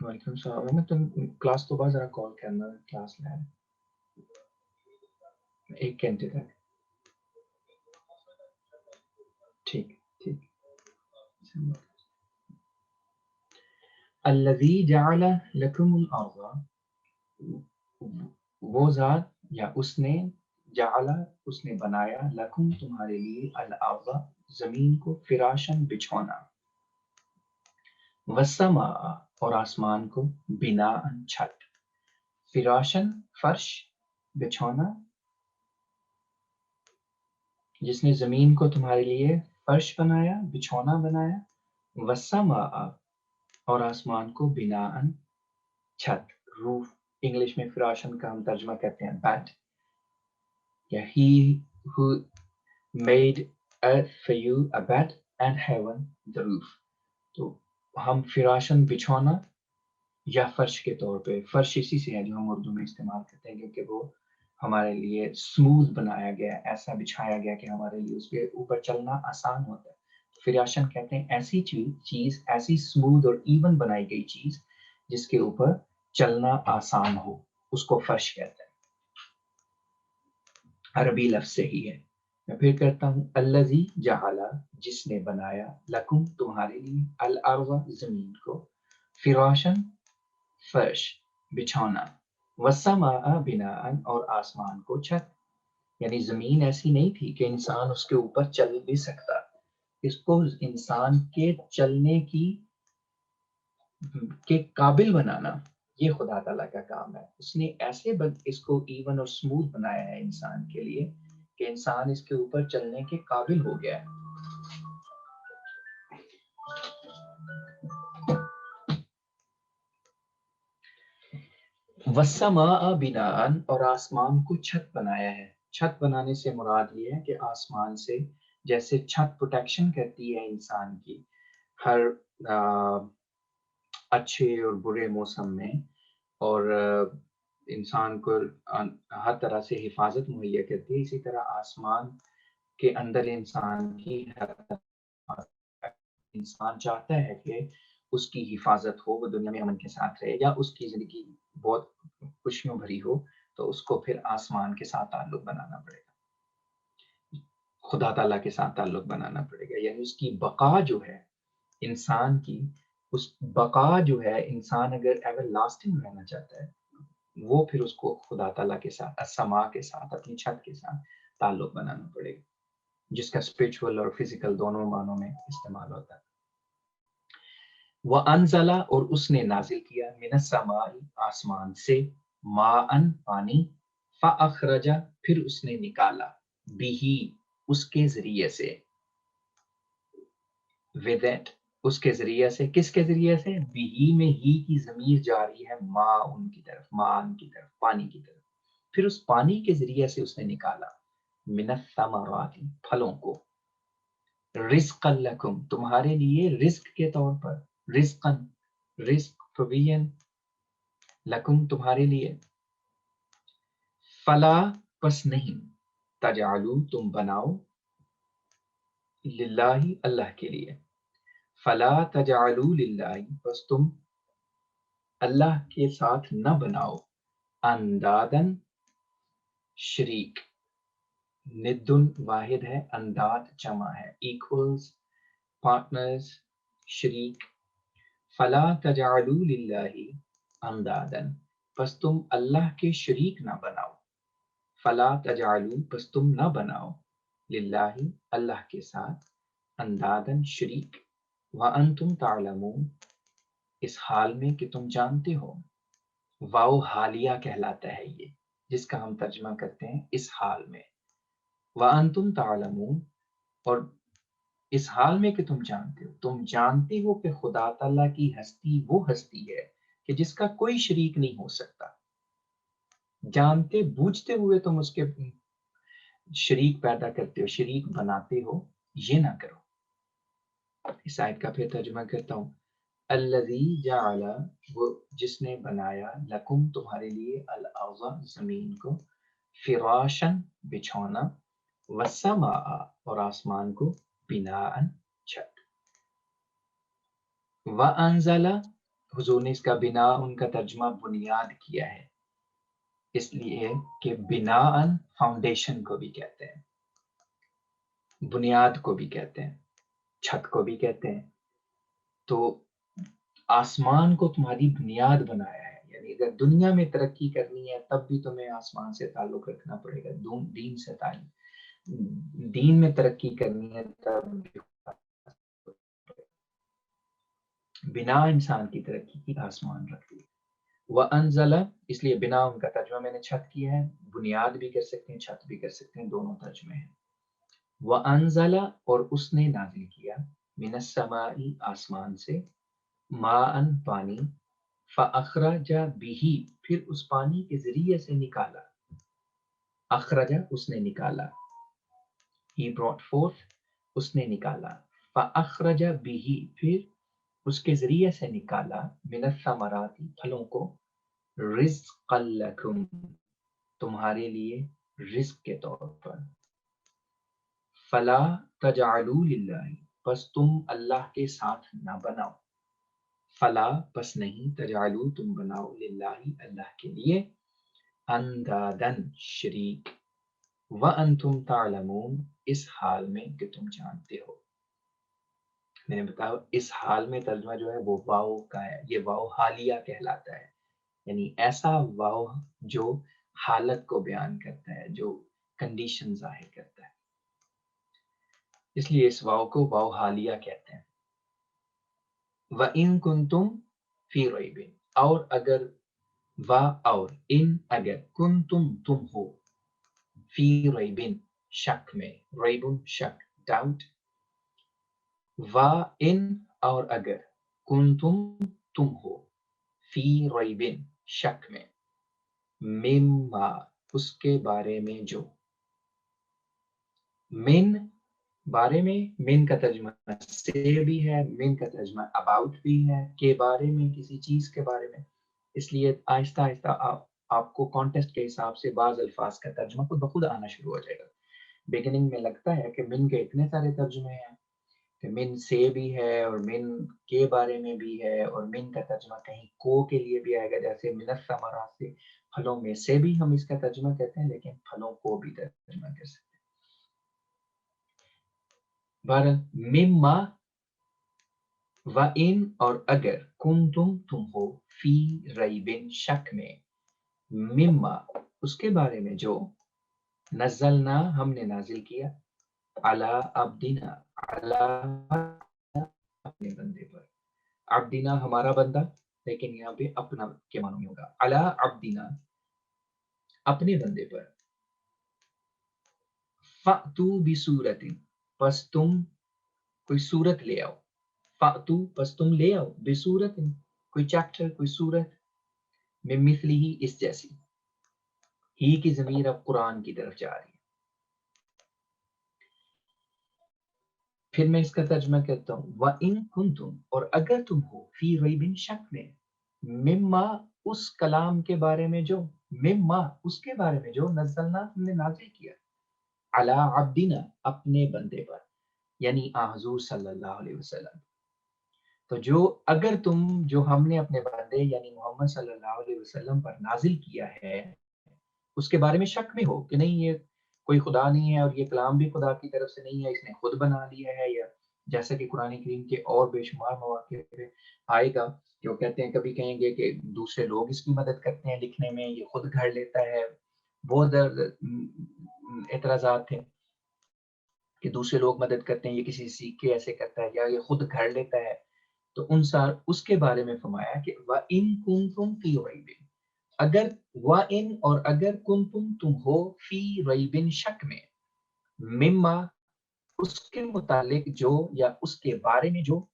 وعلیکم السلام. میں تم کلاس تو بعد ذرا کال کرنا کلاس لے 1 گھنٹے تک. ٹھیک ٹھیک. الذی جعل لکم الارض وہ ذات یا اس نے جعل اس نے بنایا لکم تمہارے لیے الارض زمین کو فراشن بچھونا والسماء اور آسمان کو بناء چھت. فراشن فرش بچھونا جس نے زمین کو تمہارے لیے فرش بنایا بچھونا بنایا والسماء اور آسمان کو بناء چھت روف. انگلش میں فراشن کا ہم ترجمہ کرتے ہیں بیڈ. یا he who made earth for you a bed and heaven the roof. تو ہم فراشن بچھونا یا فرش کے طور پہ فرش اسی سے ہے جو ہم اردو میں استعمال کرتے ہیں کیونکہ وہ ہمارے لیے اسموتھ بنایا گیا ایسا بچھایا گیا کہ ہمارے لیے اس کے اوپر چلنا آسان ہوتا ہے. فراشن کہتے ہیں ایسی چیز ایسی اسموتھ اور ایون بنائی گئی چیز جس کے اوپر چلنا آسان ہو اس کو فرش کہتے ہیں. عربی لفظ سے ہی ہے. میں پھر کرتا ہوں الذی جعل جس نے بنایا لکم تمہارے لیے الارض زمین کو فراشن فرش بچھونا والسماء بناء اور آسمان کو چھت. یعنی زمین ایسی نہیں تھی کہ انسان اس کے اوپر چل بھی سکتا. اس کو انسان کے چلنے کے قابل بنانا یہ خدا تعالیٰ کا کام ہے. اس نے ایسے اس کو ایون اور اسموتھ بنایا ہے انسان کے لیے کہ انسان اس کے اوپر چلنے کے قابل ہو گیا ہے. والسماء بناء اور آسمان کو چھت بنایا ہے. چھت بنانے سے مراد یہ ہے کہ آسمان سے جیسے چھت پروٹیکشن کرتی ہے انسان کی ہر اچھے اور برے موسم میں اور انسان کو ہر طرح سے حفاظت مہیا کرتی ہے، اسی طرح آسمان کے اندر انسان کی انسان چاہتا ہے کہ اس کی حفاظت ہو، وہ دنیا میں امن کے ساتھ رہے یا اس کی زندگی بہت خوشیوں بھری ہو تو اس کو پھر آسمان کے ساتھ تعلق بنانا پڑے گا، خدا تعالیٰ کے ساتھ تعلق بنانا پڑے گا. یعنی اس کی بقا جو ہے انسان کی اس بقا جو ہے انسان اگر ایور لاسٹنگ رہنا چاہتا ہے وہ پھر اس کو خدا تعالیٰ کے ساتھ السماء کے ساتھ اپنی چھت کے ساتھ تعلق بنانا پڑے گا جس کا اسپرچول اور فزیکل دونوں معنوں میں استعمال ہوتا ہے. وَأَنزَلَ اور اس نے نازل کیا مِنَ السَّمَاءِ آسمان سے ماءً پانی فَأَخْرَجَ پھر اس نے نکالا بِهِ اس کے ذریعے سے with it اس کے ذریعے سے. کس کے ذریعے سے؟ بِهِ میں ہی کی ضمیر جاری ہے ماء ان کی طرف ماء کی طرف پانی کی طرف. پھر اس پانی کے ذریعے سے اس نے نکالا من الثمرات پھلوں کو رزقا لکم تمہارے لیے رزق کے طور پر رزقا رزق پروویژن لکم تمہارے لیے. فلا پس نہیں تجعلوا تم بناؤ للہ اللہ کے لیے فلا تجعلوا للہ پس تم اللہ کے ساتھ نہ بناؤ اندادن شریک. ندن واحد ہے انداد جمع ہے ایکولز پارٹنرز شریک. فلا تجعلوا للہ اندادن پس تم اللہ کے شریک نہ بناؤ. فلا تجعلوا پس تم نہ بناؤ للہ اللہ کے ساتھ اندادن شریک وانتم تعلمون اس حال میں کہ تم جانتے ہو. واو حالیہ کہلاتا ہے یہ جس کا ہم ترجمہ کرتے ہیں اس حال میں. وَأَنْتُمْ تَعْلَمُونَ اور اس حال میں کہ تم جانتے ہو کہ خدا تعالیٰ کی ہستی وہ ہستی ہے کہ جس کا کوئی شریک نہیں ہو سکتا. جانتے بوجھتے ہوئے تم اس کے شریک پیدا کرتے ہو شریک بناتے ہو یہ نہ کرو. اس آیت کا پھر ترجمہ کرتا ہوں. الذی جعل وہ جس نے بنایا لکم تمہارے لیے الارض زمین کو فراشن بچھونا والسماء اور آسمان کو بناء چھت وانزل حضور نے اس کا بنا ان کا ترجمہ بنیاد کیا ہے اس لیے کہ بناء فاؤنڈیشن کو بھی کہتے ہیں بنیاد کو بھی کہتے ہیں چھت کو بھی کہتے ہیں تو آسمان کو تمہاری بنیاد بنایا ہے یعنی اگر دنیا میں ترقی کرنی ہے تب بھی تمہیں آسمان سے تعلق رکھنا پڑے گا دین سے تعلق دین میں ترقی کرنی ہے تب بنا انسان کی ترقی کی آسمان رکھ دی وانزل اس لیے بنا ان کا ترجمہ میں نے چھت کیا ہے بنیاد بھی کر سکتے ہیں چھت بھی کر سکتے ہیں دونوں ترجمے ہیں وانزل اور اس نے نازل کیا من السماء آسمان سے ماء پانی فاخرج به پھر اس پانی کے ذریعے سے نکالا اخرج اس نے نکالا he brought forth اس نے نکالا فاخرج به پھر اس کے ذریعے سے نکالا من الثمرات پھلوں کو رزقا لکم تمہارے لیے رزق کے طور پر فلا تجعلوا للہ پس تم اللہ کے ساتھ نہ بناؤ فلا پس نہیں تجعلوا تم بناؤ للہ اللہ کے لیے اندادن شریک وانتم تعلمون اس حال میں کہ تم جانتے ہو میں نے بتایا اس حال میں ترجمہ جو ہے وہ واو کا ہے یہ واو حالیہ کہلاتا ہے یعنی ایسا واو جو حالت کو بیان کرتا ہے جو کنڈیشن ظاہر کرتا ہے اس لیے اس واو کو واو حالیہ کہتے ہیں وَإِن كُنتُم فِي رَيْبٍ اور اگر اور ان اگر کنتم تم ہو فی ریبن شک میں ریبن شک ڈاؤٹ ان اور اگر کنتم تم ہو فی ریبن شک میں مما اس کے بارے میں جو من بارے میں من کا ترجمہ سے بھی ہے من کا ترجمہ اباؤٹ بھی ہے کے بارے میں کسی چیز کے بارے میں اس لیے آہستہ آہستہ آپ کو کانٹیکسٹ کے حساب سے بعض الفاظ کا ترجمہ خود بخود آنا شروع ہو جائے گا بگننگ میں لگتا ہے کہ من کے اتنے سارے ترجمے ہیں کہ من سے بھی ہے اور من کے بارے میں بھی ہے اور من کا ترجمہ کہیں کو کے لیے بھی آئے گا جیسے من الثمرات سے پھلوں میں سے بھی ہم اس کا ترجمہ کہتے ہیں لیکن پھلوں کو بھی ترجمہ کر سکتے ہیں مما وَإِن اور اگر کنتم تم ہو فی ریبن شک میں مما اس کے بارے میں جو نزلنا ہم نے نازل کیا علی عبدنا علی اپنے بندے پر عبدنا ہمارا بندہ لیکن یہاں پہ اپنا کے معنی میں ہوگا علی عبدنا اپنے بندے پر فَأْتُوا بِسُورَةٍ پس تم کوئی صورت لے آؤ فَأْتُوا پس تم لے آؤ بِسُورَةٍ کوئی چیپٹر کوئی صورت من مثلہ اس جیسی ہی کی ضمیر اب قرآن کی طرف جا رہی ہے پھر میں اس کا ترجمہ کرتا ہوں وَإِن كُنتُم اور اگر تم ہو فی ریبن شک میں مما اس کلام کے بارے میں جو مما اس کے بارے میں جو نزلنا ہم نے نازل کیا علی عبدنا اپنے بندے پر یعنی حضور صلی اللہ علیہ وسلم تو جو اگر تم جو ہم نے اپنے بندے یعنی محمد صلی اللہ علیہ وسلم پر نازل کیا ہے اس کے بارے میں شک میں ہو کہ نہیں یہ کوئی خدا نہیں ہے اور یہ کلام بھی خدا کی طرف سے نہیں ہے اس نے خود بنا لیا ہے یا جیسا کہ قرآن کریم کے اور بے شمار مواقع پہ آئے گا کہ وہ کہتے ہیں کبھی کہیں گے کہ دوسرے لوگ اس کی مدد کرتے ہیں لکھنے میں یہ خود گھڑ لیتا ہے بہت اعتراضات تھے کہ دوسرے لوگ مدد کرتے ہیں یہ کسی سیکھ کے ایسے کرتا ہے یا یہ خود گھڑ لیتا ہے تو اس کے بارے میں فرمایا کہ وَإِن كُنتُم فِي رَيْبٍ اگر وَإِن اور اگر کنتم تم ہو فی ریبن شک میں مما اس کے متعلق جو یا اس کے بارے میں جو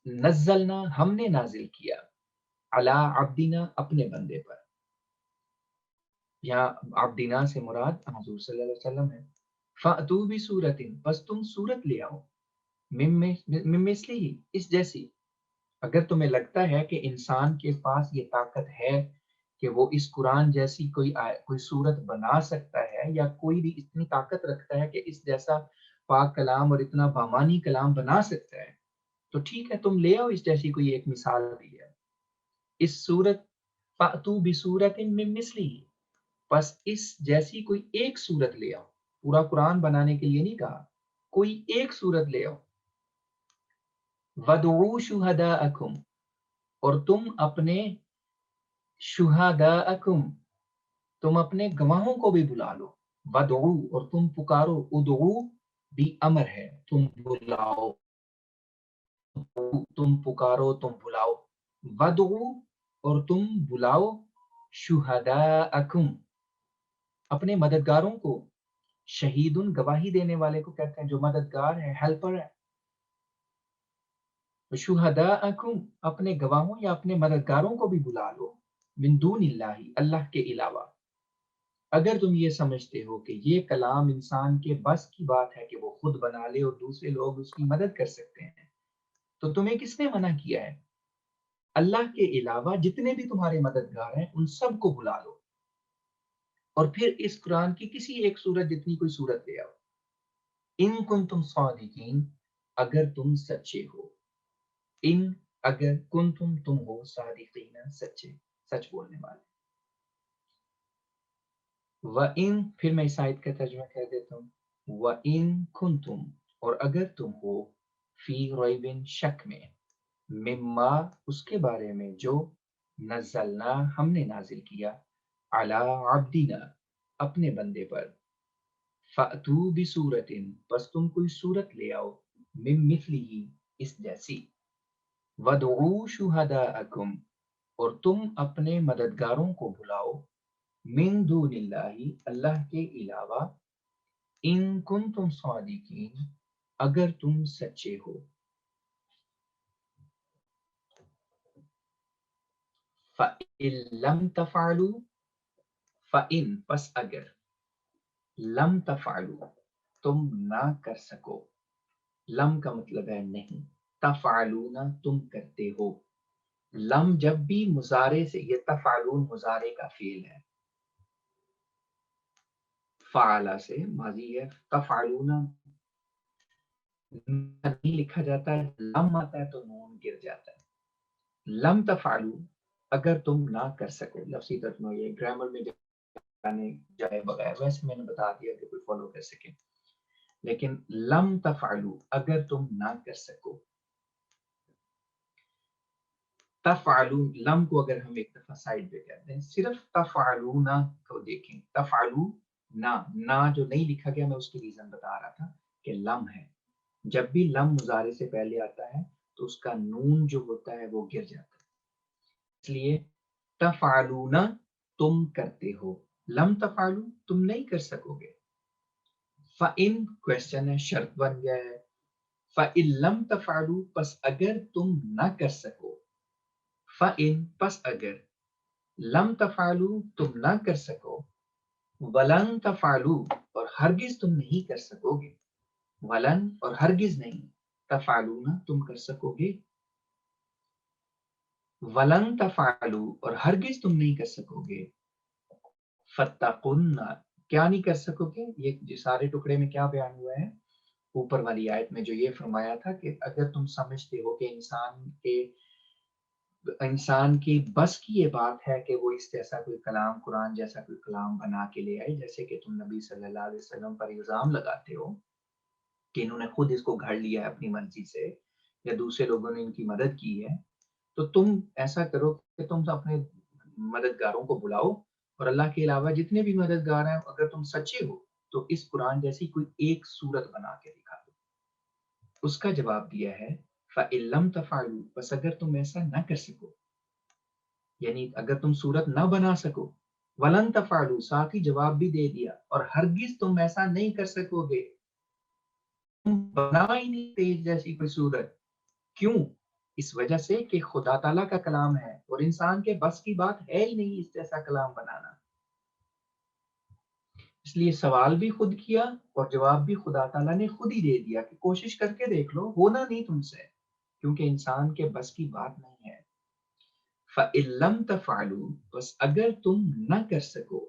نزلنا ہم نے نازل کیا علی عبدنا اپنے بندے پر یا عبدنا سے مراد حضور صلی اللہ علیہ وسلم ہے فَأْتُوا بِسُورَةٍ بس تم صورت لے آؤ مِن مِثْلِهِ اس جیسی اگر تمہیں لگتا ہے کہ انسان کے پاس یہ طاقت ہے کہ وہ اس قرآن جیسی کوئی صورت بنا سکتا ہے، یا کوئی بھی اتنی طاقت رکھتا ہے کہ اس جیسا پاک کلام اور اتنا بامانی کلام بنا سکتا ہے، تو ٹھیک ہے، تم لے آؤ اس جیسی کوئی ایک مثال دی ہے، اس صورت فَأْتُوا بِصُورَةٍ مِّن مِّثْلِهِ، بس اس جیسی کوئی ایک صورت لے آؤ، پورا قرآن بنانے کے لیے نہیں کہا، کوئی ایک صورت لے آؤ. وَدْعُوا شُهَدَاءَكُمْ، اور تم اپنے شہداءکم، تم اپنے گواہوں کو بھی بلا لو. وَدْعُوا، اور تم پکارو، ادعو بھی امر ہے، تم بلاؤ، تم پکارو، تم بلاؤ. وَدْعُوا، اور تم بلاؤ، شہداءکم، اپنے مددگاروں کو. شہید گواہی دینے والے کو کہتے ہیں، جو مددگار ہے، ہیلپر ہے. شہداءکم، اپنے گواہوں یا اپنے مددگاروں کو بھی بلا لو، من دون اللہ، اللہ کے علاوہ. اگر تم یہ سمجھتے ہو کہ یہ کلام انسان کے بس کی بات ہے کہ وہ خود بنا لے اور دوسرے لوگ اس کی مدد کر سکتے ہیں، تو تمہیں کس نے منع کیا ہے؟ اللہ کے علاوہ جتنے بھی تمہارے مددگار ہیں ان سب کو بلا لو، اور پھر اس قرآن کی کسی ایک سورت جتنی کوئی سورت لے آؤ. ان کنتم صادقین، اگر تم سچے ہو. ان، اگر، کنتم، تم ہو، صادقین، سچے، سچ بولنے والے. وَإِن، پھر میں اس آیت کا ترجمہ کر دیتا ہوں. وَإِن كُنتُم، اور اگر تم ہو، فی ریب، شک میں، مما، اس کے بارے میں جو نزلنا، ہم نے نازل کیا، علی عبدنا، اپنے بندے پر، فَأْتُوا بِسُورَةٍ، پس تم کوئی صورت لے آؤ، من مثلہ، اس جیسی. وَادْعُوا شُهَدَاءَكُمْ، اور تم اپنے مددگاروں کو بلاؤ، من دون اللہ، اللہ کے علاوہ، ان کنتم صادقین، اگر تم سچے ہو. فَإِن لَمْ تَفْعَلُوا، فَإِن، پس اگر، لم تفعلوا، تم نہ کر سکو. لم کا مطلب ہے نہیں، تفعلون، تم کرتے ہو. لم جب بھی مضارع سے، یہ تفعلون مضارع کا فعل ہے، فعلا سے ماضی ہے. تفعلون نہیں لکھا جاتا ہے، لم آتا ہے تو نون گر جاتا ہے. لم تفعلوا، اگر تم نہ کر سکو. لفظی ترجمہ یہ گرامر میں جانے جائے بغیر، ویسے میں نے بتا دیا کہ کوئی فالو کر سکے. لیکن لم تفعلوا، اگر تم نہ کر سکو. تفعلون، لم کو اگر ہم ایک دفعہ سائڈ پہ کہتے ہیں، صرف تفعلون کو دیکھیں. تفعلو، نہ جو نہیں لکھا گیا، میں اس کی ریزن بتا رہا تھا کہ لم ہے. جب بھی لم مضارع سے پہلے آتا ہے تو اس کا نون جو ہوتا ہے وہ گر جاتا ہے. اس لیے تفعلون، تم کرتے ہو. لم تفعلو، تم نہیں کر سکو گے. فَإِن، کویسچن ہے، شرط بن گیا ہے. فَإِن لَمْ تَفْعَلُوا، پس اگر تم نہ کر سکو. فَإِن، پس اگر، لم تفعلوا، تم نہ کر سکو. وَلَن تَفْعَلُوا، اور ہرگز تم نہیں کر سکو گے. ولن، اور ہرگز نہیں. تفعلون، تم کر سکو گے. ولن تفعلوا، اور ہرگز تم نہیں کر سکو گے. فَاتَّقُوا النَّارَ، کیا نہیں کر سکو گے؟ یہ سارے ٹکڑے میں کیا بیان ہوا ہے؟ اوپر والی آیت میں جو یہ فرمایا تھا کہ اگر تم سمجھتے ہو کہ انسان کی بس کی یہ بات ہے کہ وہ اس جیسا کوئی کلام، قرآن جیسا کوئی کلام بنا کے لے آئے، جیسے کہ تم نبی صلی اللہ علیہ وسلم پر الزام لگاتے ہو کہ انہوں نے خود اس کو گھڑ لیا ہے اپنی مرضی سے، یا دوسرے لوگوں نے ان کی مدد کی ہے، تو تم ایسا کرو کہ تم اپنے مددگاروں کو بلاؤ، اور اللہ کے علاوہ جتنے بھی مددگار ہیں، اگر تم سچے ہو تو اس قرآن جیسی کوئی ایک صورت بنا کے دکھا دو. اس کا جواب دیا ہے فَإِن لَمْ تَفْعَلُوا، بس اگر تم ایسا نہ کر سکو، یعنی اگر تم صورت نہ بنا سکو. وَلَن تَفْعَلُوا، ساتھ ہی جواب بھی دے دیا، اور ہرگز تم ایسا نہیں کر سکو گے. تم بنا ہی نہیں تیز جیسی کوئی صورت. کیوں؟ اس وجہ سے کہ خدا تعالیٰ کا کلام ہے، اور انسان کے بس کی بات ہے ہی نہیں اس جیسا کلام بنانا. اس لیے سوال بھی خود کیا اور جواب بھی خدا تعالیٰ نے خود ہی دے دیا کہ کوشش کر کے دیکھ لو، ہونا نہیں تم سے. کیونکہ انسان کے بس کی بات نہیں ہے. فَإِن لَمْ تَفْعَلُوا، بس اگر تم نہ کر سکو،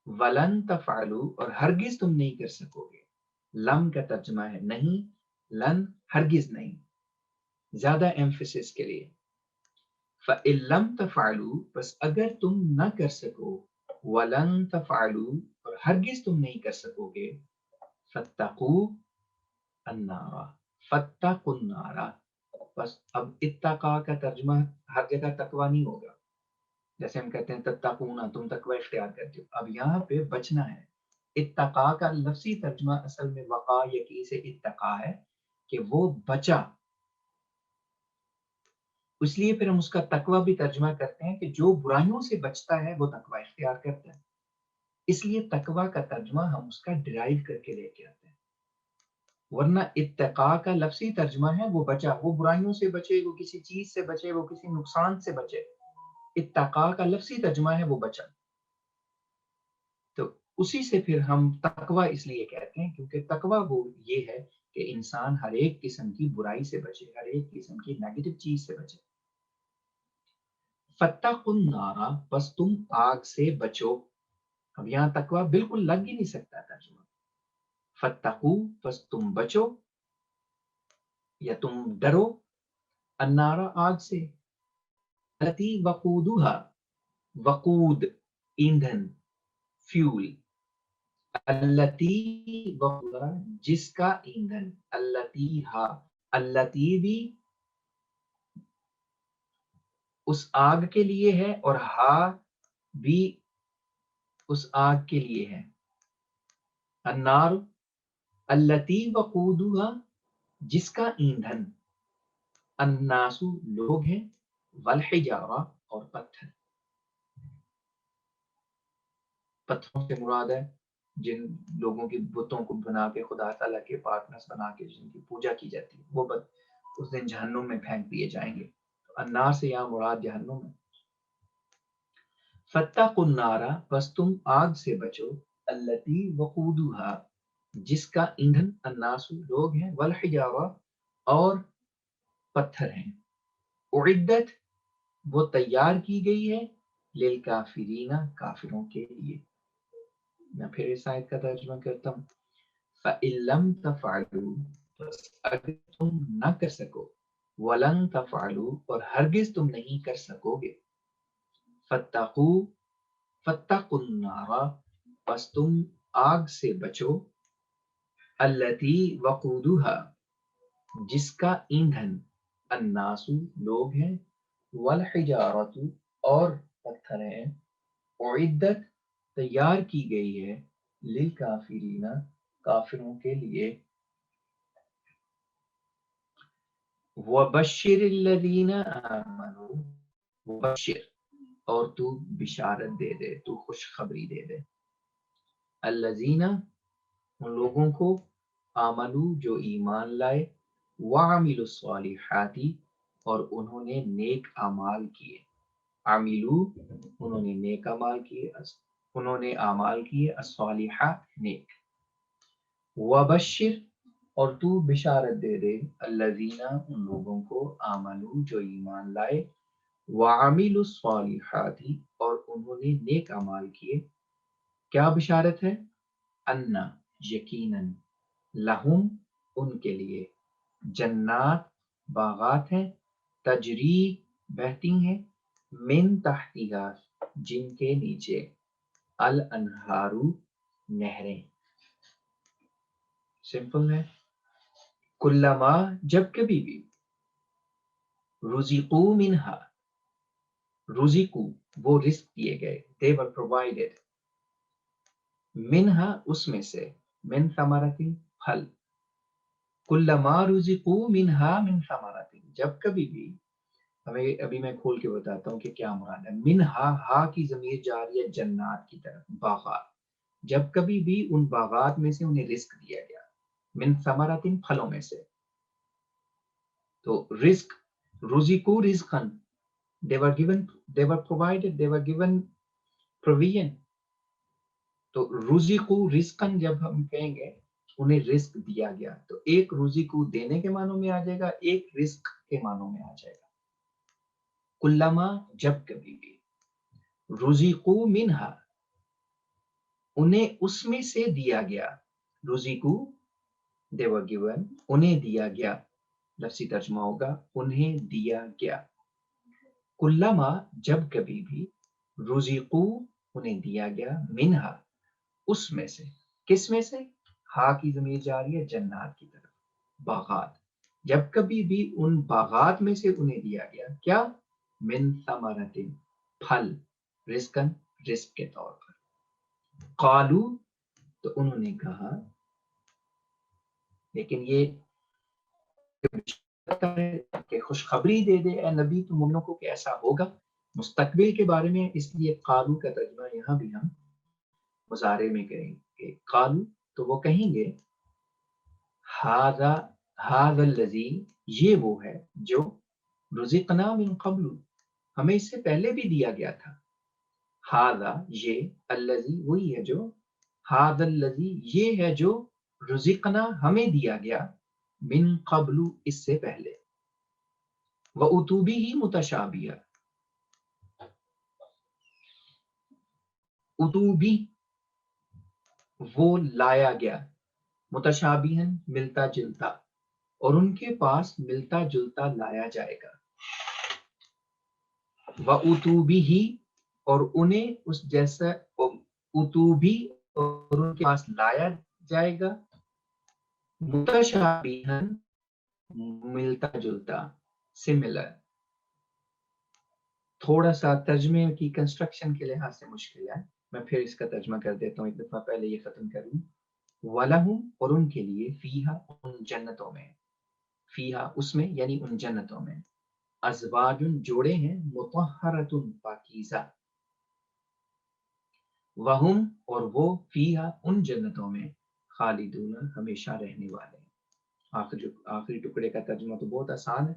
وَلَن تَفْعَلُوا اور ہرگز تم نہیں کر سکو گے. لم کا ترجمہ ہے نہیں، لن ہرگز نہیں، زیادہ ایمفیسس کے لیے. فَإِن لَمْ تَفْعَلُوا بس اگر تم نہ کر سکو، وَلَن تَفْعَلُوا اور ہرگز تم نہیں کر سکو گے، فَاتَّقُوا النَّارَ، فَاتَّقُوا النَّارَ. بس اب اتقا کا ترجمہ ہر جگہ تقوی نہیں ہوگا. جیسے ہم کہتے ہیں تتقون، تم تقوی اختیار کرتے ہو، اب یہاں پہ بچنا ہے. اتقا کا لفظی ترجمہ اصل میں وقا یقی سے اتقا ہے کہ وہ بچا. اس لیے پھر ہم اس کا تقوی بھی ترجمہ کرتے ہیں کہ جو برائیوں سے بچتا ہے وہ تقوی اختیار کرتا ہے. اس لیے تقوی کا ترجمہ ہم اس کا ڈرائیو کر کے لے کے آتے ہیں. ورنہ اتقا کا لفظی ترجمہ ہے وہ بچا، وہ برائیوں سے بچے، وہ کسی چیز سے بچے، وہ کسی نقصان سے بچے. اتقا کا لفظی ترجمہ ہے وہ بچا. تو اسی سے پھر ہم تقوی اس لیے کہتے ہیں کیونکہ تقوی وہ یہ ہے کہ انسان ہر ایک قسم کی برائی سے بچے، ہر ایک قسم کی نیگیٹو چیز سے بچے. فَاتَّقُوا النَّارَ بس تم آگ سے بچو. اب یہاں تقوی بالکل لگ ہی نہیں سکتا ترجمہ. فَاتَّقُوا بس تم بچو یا تم ڈرو، النَّارَ آگ سے، الَّتِي وَقُودُهَا وقود ایندھن، فیول، الَّتِي وقودُهَا جس کا ایندھن، الَّتِي ہا، الَّتِی بھی اس آگ کے لیے ہے اور ہا بھی اس آگ کے لیے ہے. النار الَّتِی وقودُهَا جس کا ایندھن، الناس لوگ ہیں، والحجارہ اور پتھر. پتھروں سے مراد ہے جن لوگوں کی بتوں کو بنا کے خدا تعالیٰ کے پارٹنرز بنا کے جن کی پوجا کی جاتی ہے، وہ اس دن جہنم میں پھینک دیے جائیں گے. النار سے یہاں مراد جہنم ہے. فَاتَّقُوا النَّارَ بس تم آگ سے بچو، الَّتِی وَقُودُهَا جس کا ایندھن، الناس لوگ ہیں، والحجارہ اور پتھر ہیں. اعدت وہ تیار کی گئی ہے، للکافرین کافروں کے لیے. میں پھر اس آیت کا ترجمہ کرتا ہوں. فَإِن لَمْ تَفْعَلُوا بس اگر تم نہ کر سکو، وَلَن تَفْعَلُوا اور ہرگز تم نہیں کر سکو گے، فَاتَّقُوا النَّارَ بس تم آگ سے بچو، الَّتِی وَقُودُهَا جس کا ایندھن، الناس لوگ ہیں، والحجارۃ اور پتھر ہیں، اعدت تیار کی گئی ہے، للکافرین کافروں کے لیے. وبشر الذین آمنوا وبشر اور تو بشارت دے دے، تو خوشخبری دے دے، الذین ان لوگوں کو، آمنو جو ایمان لائے، وعملوا الصالحات اور انہوں نے نیک اعمال کیے. عملو انہوں نے نیک اعمال کیے، انہوں نے اعمال کیے، الصالحات نیک. وبشر اور تو بشارت دے دے، الذین ان لوگوں کو، آمنو جو ایمان لائے، وعملوا الصالحات اور انہوں نے نیک اعمال کیے. کیا بشارت ہے؟ ان یقیناً، لہم ان کے لیے، جنات باغات ہیں، تجری بہتی ہیں، من تحتہا جن کے نیچے، الانہار نہریں. سمپل ہے. کلما جب کبھی بھی، رزقو منہا رزقو وہ رزق دیے گئے، they were provided، منہا اس میں سے، من ثمرۃ پھل، کلما رزقو منہا من ثمرۃ جب کبھی بھی، ابھی میں کھول کے بتاتا ہوں کہ کیا مراد ہے. منہا ہا کی ضمیر جا رہی ہے جنات کی طرف، باغات. جب کبھی بھی ان باغات میں سے انہیں رزق دیا گیا، من ثمرۃ پھلوں میں سے. تو رزق، رزقو رزقاً they were given، they were provided، they were given provision. تو رزقو رزقاً جب ہم کہیں گے انہیں رزق دیا گیا، تو ایک رزقو دینے کے معنوں میں آ جائے گا، ایک رزق کے معنوں میں آ جائے گا. کلما جب کبھی بھی، رزقو منہا انہیں اس میں سے دیا گیا، رزقو they were given انہیں دیا گیا، لفظی ترجمہ ہوگا انہیں دیا گیا. کلما جب کبھی بھی، رزقو انہیں دیا گیا، منہا اس میں سے. کس میں سے؟ ہا کی ضمیر جا رہی ہے جنات کی طرف، باغات. جب کبھی بھی ان باغات میں سے انہیں دیا گیا کیا؟ من ثمرۃ پھل، رزقن رزق کے طور پر. قالو تو انہوں نے کہا، لیکن یہ کہ خوشخبری دے دے اے نبی تو مومنوں کو کہ ایسا ہوگا مستقبل کے بارے میں، اس لیے قالو کا ترجمہ یہاں بھی ہم مضارع میں کریں گے. قالو تو وہ کہیں گے، ھذا الذی یہ وہ ہے جو رزقنا من قبل ہمیں اس سے پہلے بھی دیا گیا تھا. ھذا یہ، الذی وہی ہے جو، ھذا الذی یہ ہے جو رزقنا ہمیں دیا گیا، من قبل اس سے پہلے. وَأُتُوا بِهِ متشابہا، اتو بھی وہ لایا گیا، متشابہن ملتا جلتا، اور ان کے پاس ملتا جلتا لایا جائے گا. وَأُتُوا بِهِ اور انہیں اس جیسا، اتو بھی اور ان کے پاس لایا جائے گا، متشابہن ملتا جلتا، سملر. تھوڑا سا ترجمے کی کنسٹرکشن کے لحاظ سے مشکل ہے، میں پھر اس کا ترجمہ کر دیتا ہوں ایک دفعہ، پہلے یہ ختم کر لوں. وَلَهُمْ اور ان کے لیے، فیہا ان جنتوں میں، فیہا اس میں یعنی ان جنتوں میں، ازواج جوڑے ہیں، مطہرۃ پاکیزہ، وہم اور وہ، فیہا ان جنتوں میں، خالدون ہمیشہ رہنے والے ہیں. آخری ٹکڑے کا ترجمہ تو بہت آسان ہے،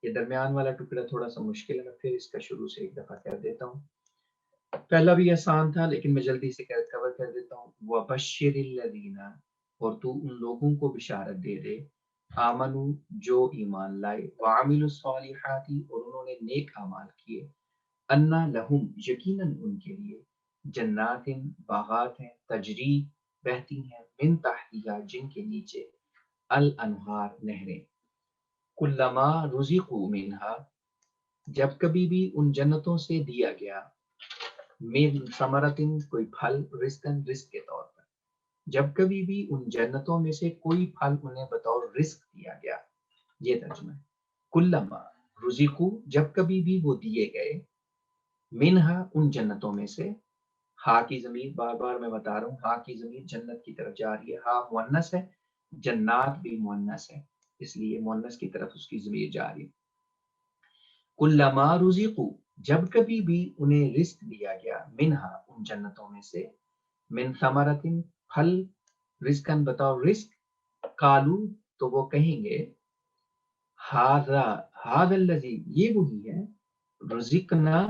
یہ درمیان والا ٹکڑا تھوڑا سا مشکل ہے، میں پھر اس کا شروع سے ایک دفعہ کر دیتا ہوں. پہلا بھی آسان تھا لیکن میں جلدی سے کور کر دیتا ہوں. وَبَشِّرِ الَّذِينَ اور تو ان لوگوں کو بشارت دے دے، آمنو جو ایمان لائے، وَعَمِلُوا الصَّالِحَاتِ اور انہوں نے نیک اعمال کیے، اَنَّ لَهُمْ یقیناً ان کے لیے، جنات باغات ہیں، تجری بہتی ہیں، من تحتہا جن کے نیچے، الانہار نہریں، کلما رزقوا منہا جب کبھی بھی ان جنتوں سے دیا گیا، من ثمرتن کوئی پھل، رزقن رزق کے طور پر، جب کبھی بھی ان جنتوں میں سے کوئی پھل انہیں بطور رزق دیا گیا. یہ ترجمہ ہے. کلما رزقوا جب کبھی بھی وہ دیے گئے، منہا ان جنتوں میں سے، ہا کی ضمیر بار بار میں بتا رہا ہوں، ہا کی ضمیر جنت کی طرف جا رہی ہے، ہا مؤنث ہے، جنات بھی مؤنث ہے، اس لیے مؤنث کی طرف اس کی ضمیر جا رہی ہے. کلما رزقوا جب کبھی بھی انہیں رزق دیا گیا، منہا ان جنتوں میں سے، من ثمرتن پھل، رزقن بطور رزق، قالو تو وہ کہیں گے، ھذا الذی یہ وہی ہے، رزقنا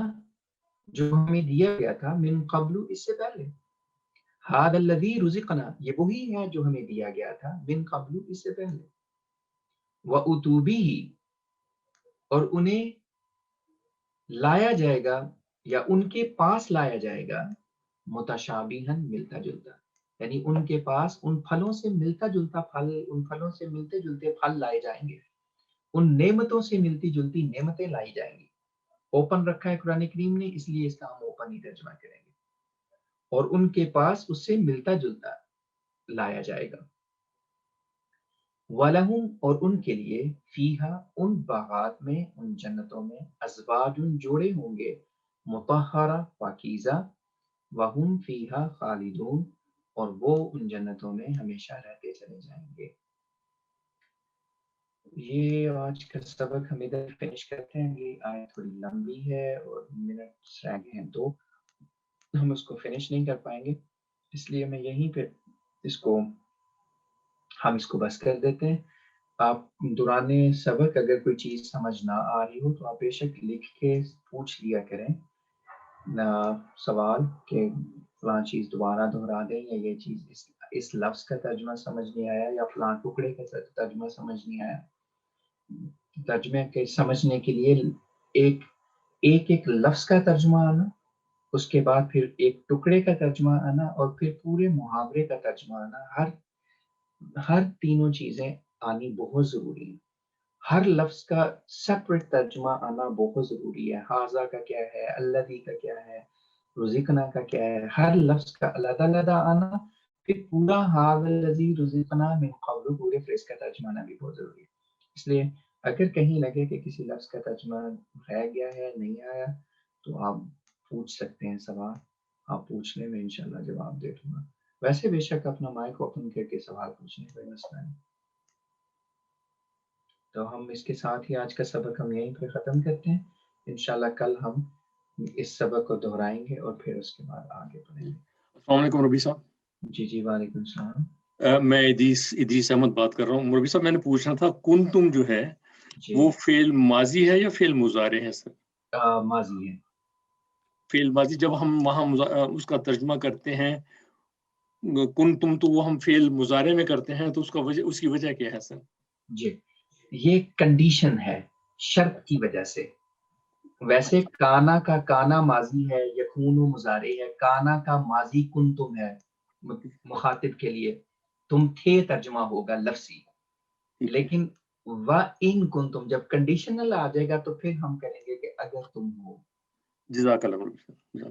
جو ہمیں دیا گیا تھا، من قبل اس سے پہلے. ھذا الذی رزقنا یہ وہی ہے جو ہمیں دیا گیا تھا، من قبل اس سے پہلے. وَأُتُوا بِهِ اور انہیں لایا جائے گا یا ان کے پاس لایا جائے گا، متشابہن ملتا جلتا، یعنی ان کے پاس ان پھلوں سے ملتا جلتا پھل، ان پھلوں سے ملتے جلتے پھل لائے جائیں گے، ان نعمتوں سے ملتی جلتی نعمتیں لائی جائیں گی. اوپن رکھا ہے قرآن کریم نے، اس لیے اس کا ہم اوپن ہی ترجمہ کریں گے. اور ان کے پاس اس سے ملتا جلتا لایا جائے گا. وَلَهُمْ اور ان کے لیے، فیہا ان باغات میں، ان جنتوں میں، ازواج جوڑے ہوں گے، مطہرہ پاکیزہ، وَهُمْ فیہا خالدون اور وہ ان جنتوں میں ہمیشہ رہتے چلے جائیں گے. یہ آج کا سبق ہم ادھر فنش کرتے ہیں. یہ آیت تھوڑی لمبی ہے اور منٹس رہ گئے ہیں تو ہم اس کو فنش نہیں کر پائیں گے، اس لیے میں یہیں پہ ہم اس کو بس کر دیتے ہیں. آپ دوران سبق اگر کوئی چیز سمجھ نہ آ رہی ہو تو آپ بے شک لکھ کے پوچھ لیا کریں سوال کہ فلاں چیز دوبارہ دہرا دیں، یا یہ چیز اس لفظ کا ترجمہ سمجھ نہیں آیا، یا فلاں ٹکڑے کا ترجمہ سمجھ نہیں آیا. ترجمے کے سمجھنے کے لیے ایک لفظ کا ترجمہ آنا، اس کے بعد پھر ایک ٹکڑے کا ترجمہ آنا، اور پھر پورے محاورے کا ترجمہ آنا. ہر تینوں چیزیں آنی بہت ضروری ہے. ہر لفظ کا سیپریٹ ترجمہ آنا بہت ضروری ہے. حاضہ کا کیا ہے، الذی کا کیا ہے، رزقنا کا کیا ہے، ہر لفظ کا علیحدہ علیحدہ آنا. پھر پورا حاض الذی رزقنا من قبل، پورے فریز کا ترجمہ آنا بھی بہت ضروری ہے. اس لیے اگر کہیں لگے کہ کسی لفظ کا ترجمہ رہ گیا ہے، نہیں آیا، تو آپ پوچھ سکتے ہیں سوال. آپ پوچھنے میں انشاءاللہ جواب دے دوں گا. ویسے بے شک اپنا مائک اوپن کر کے سوال پوچھنے کا مسئلہ نہیں. تو ہم اس کے ساتھ ہی آج کا سبق ہم یہیں پہ ختم کرتے ہیں. انشاءاللہ کل ہم اس سبق کو دہرائیں گے اور پھر اس کے بعد آگے بڑھیں گے. السلام علیکم ربی صاحب. جی وعلیکم السلام. میں ادریس احمد بات کر رہا ہوں. ربی صاحب میں نے پوچھنا تھا کنتم جو ہے جی وہ فعل ماضی ہے یا فعل مضارع ہے سر؟ ماضی ہے. فعل ماضی جب ہم وہاں اس کا ترجمہ کرتے ہیں کنتم تو وہ ہم فعل مضارع میں کرتے ہیں، تو اس کی وجہ کیا ہے سر؟ جی یہ کنڈیشن ہے شرط کی وجہ سے. ویسے کانا کا کانا ماضی ہے، یکون مضارع ہے. کانا کا ماضی کنتم ہے، مخاطب کے لیے تم تھے ترجمہ ہوگا لفظی. لیکن وَإِن كُنتُم جب کنڈیشنل آ جائے گا تو پھر ہم کہیں گے کہ اگر تم ہو. جزاک اللہ.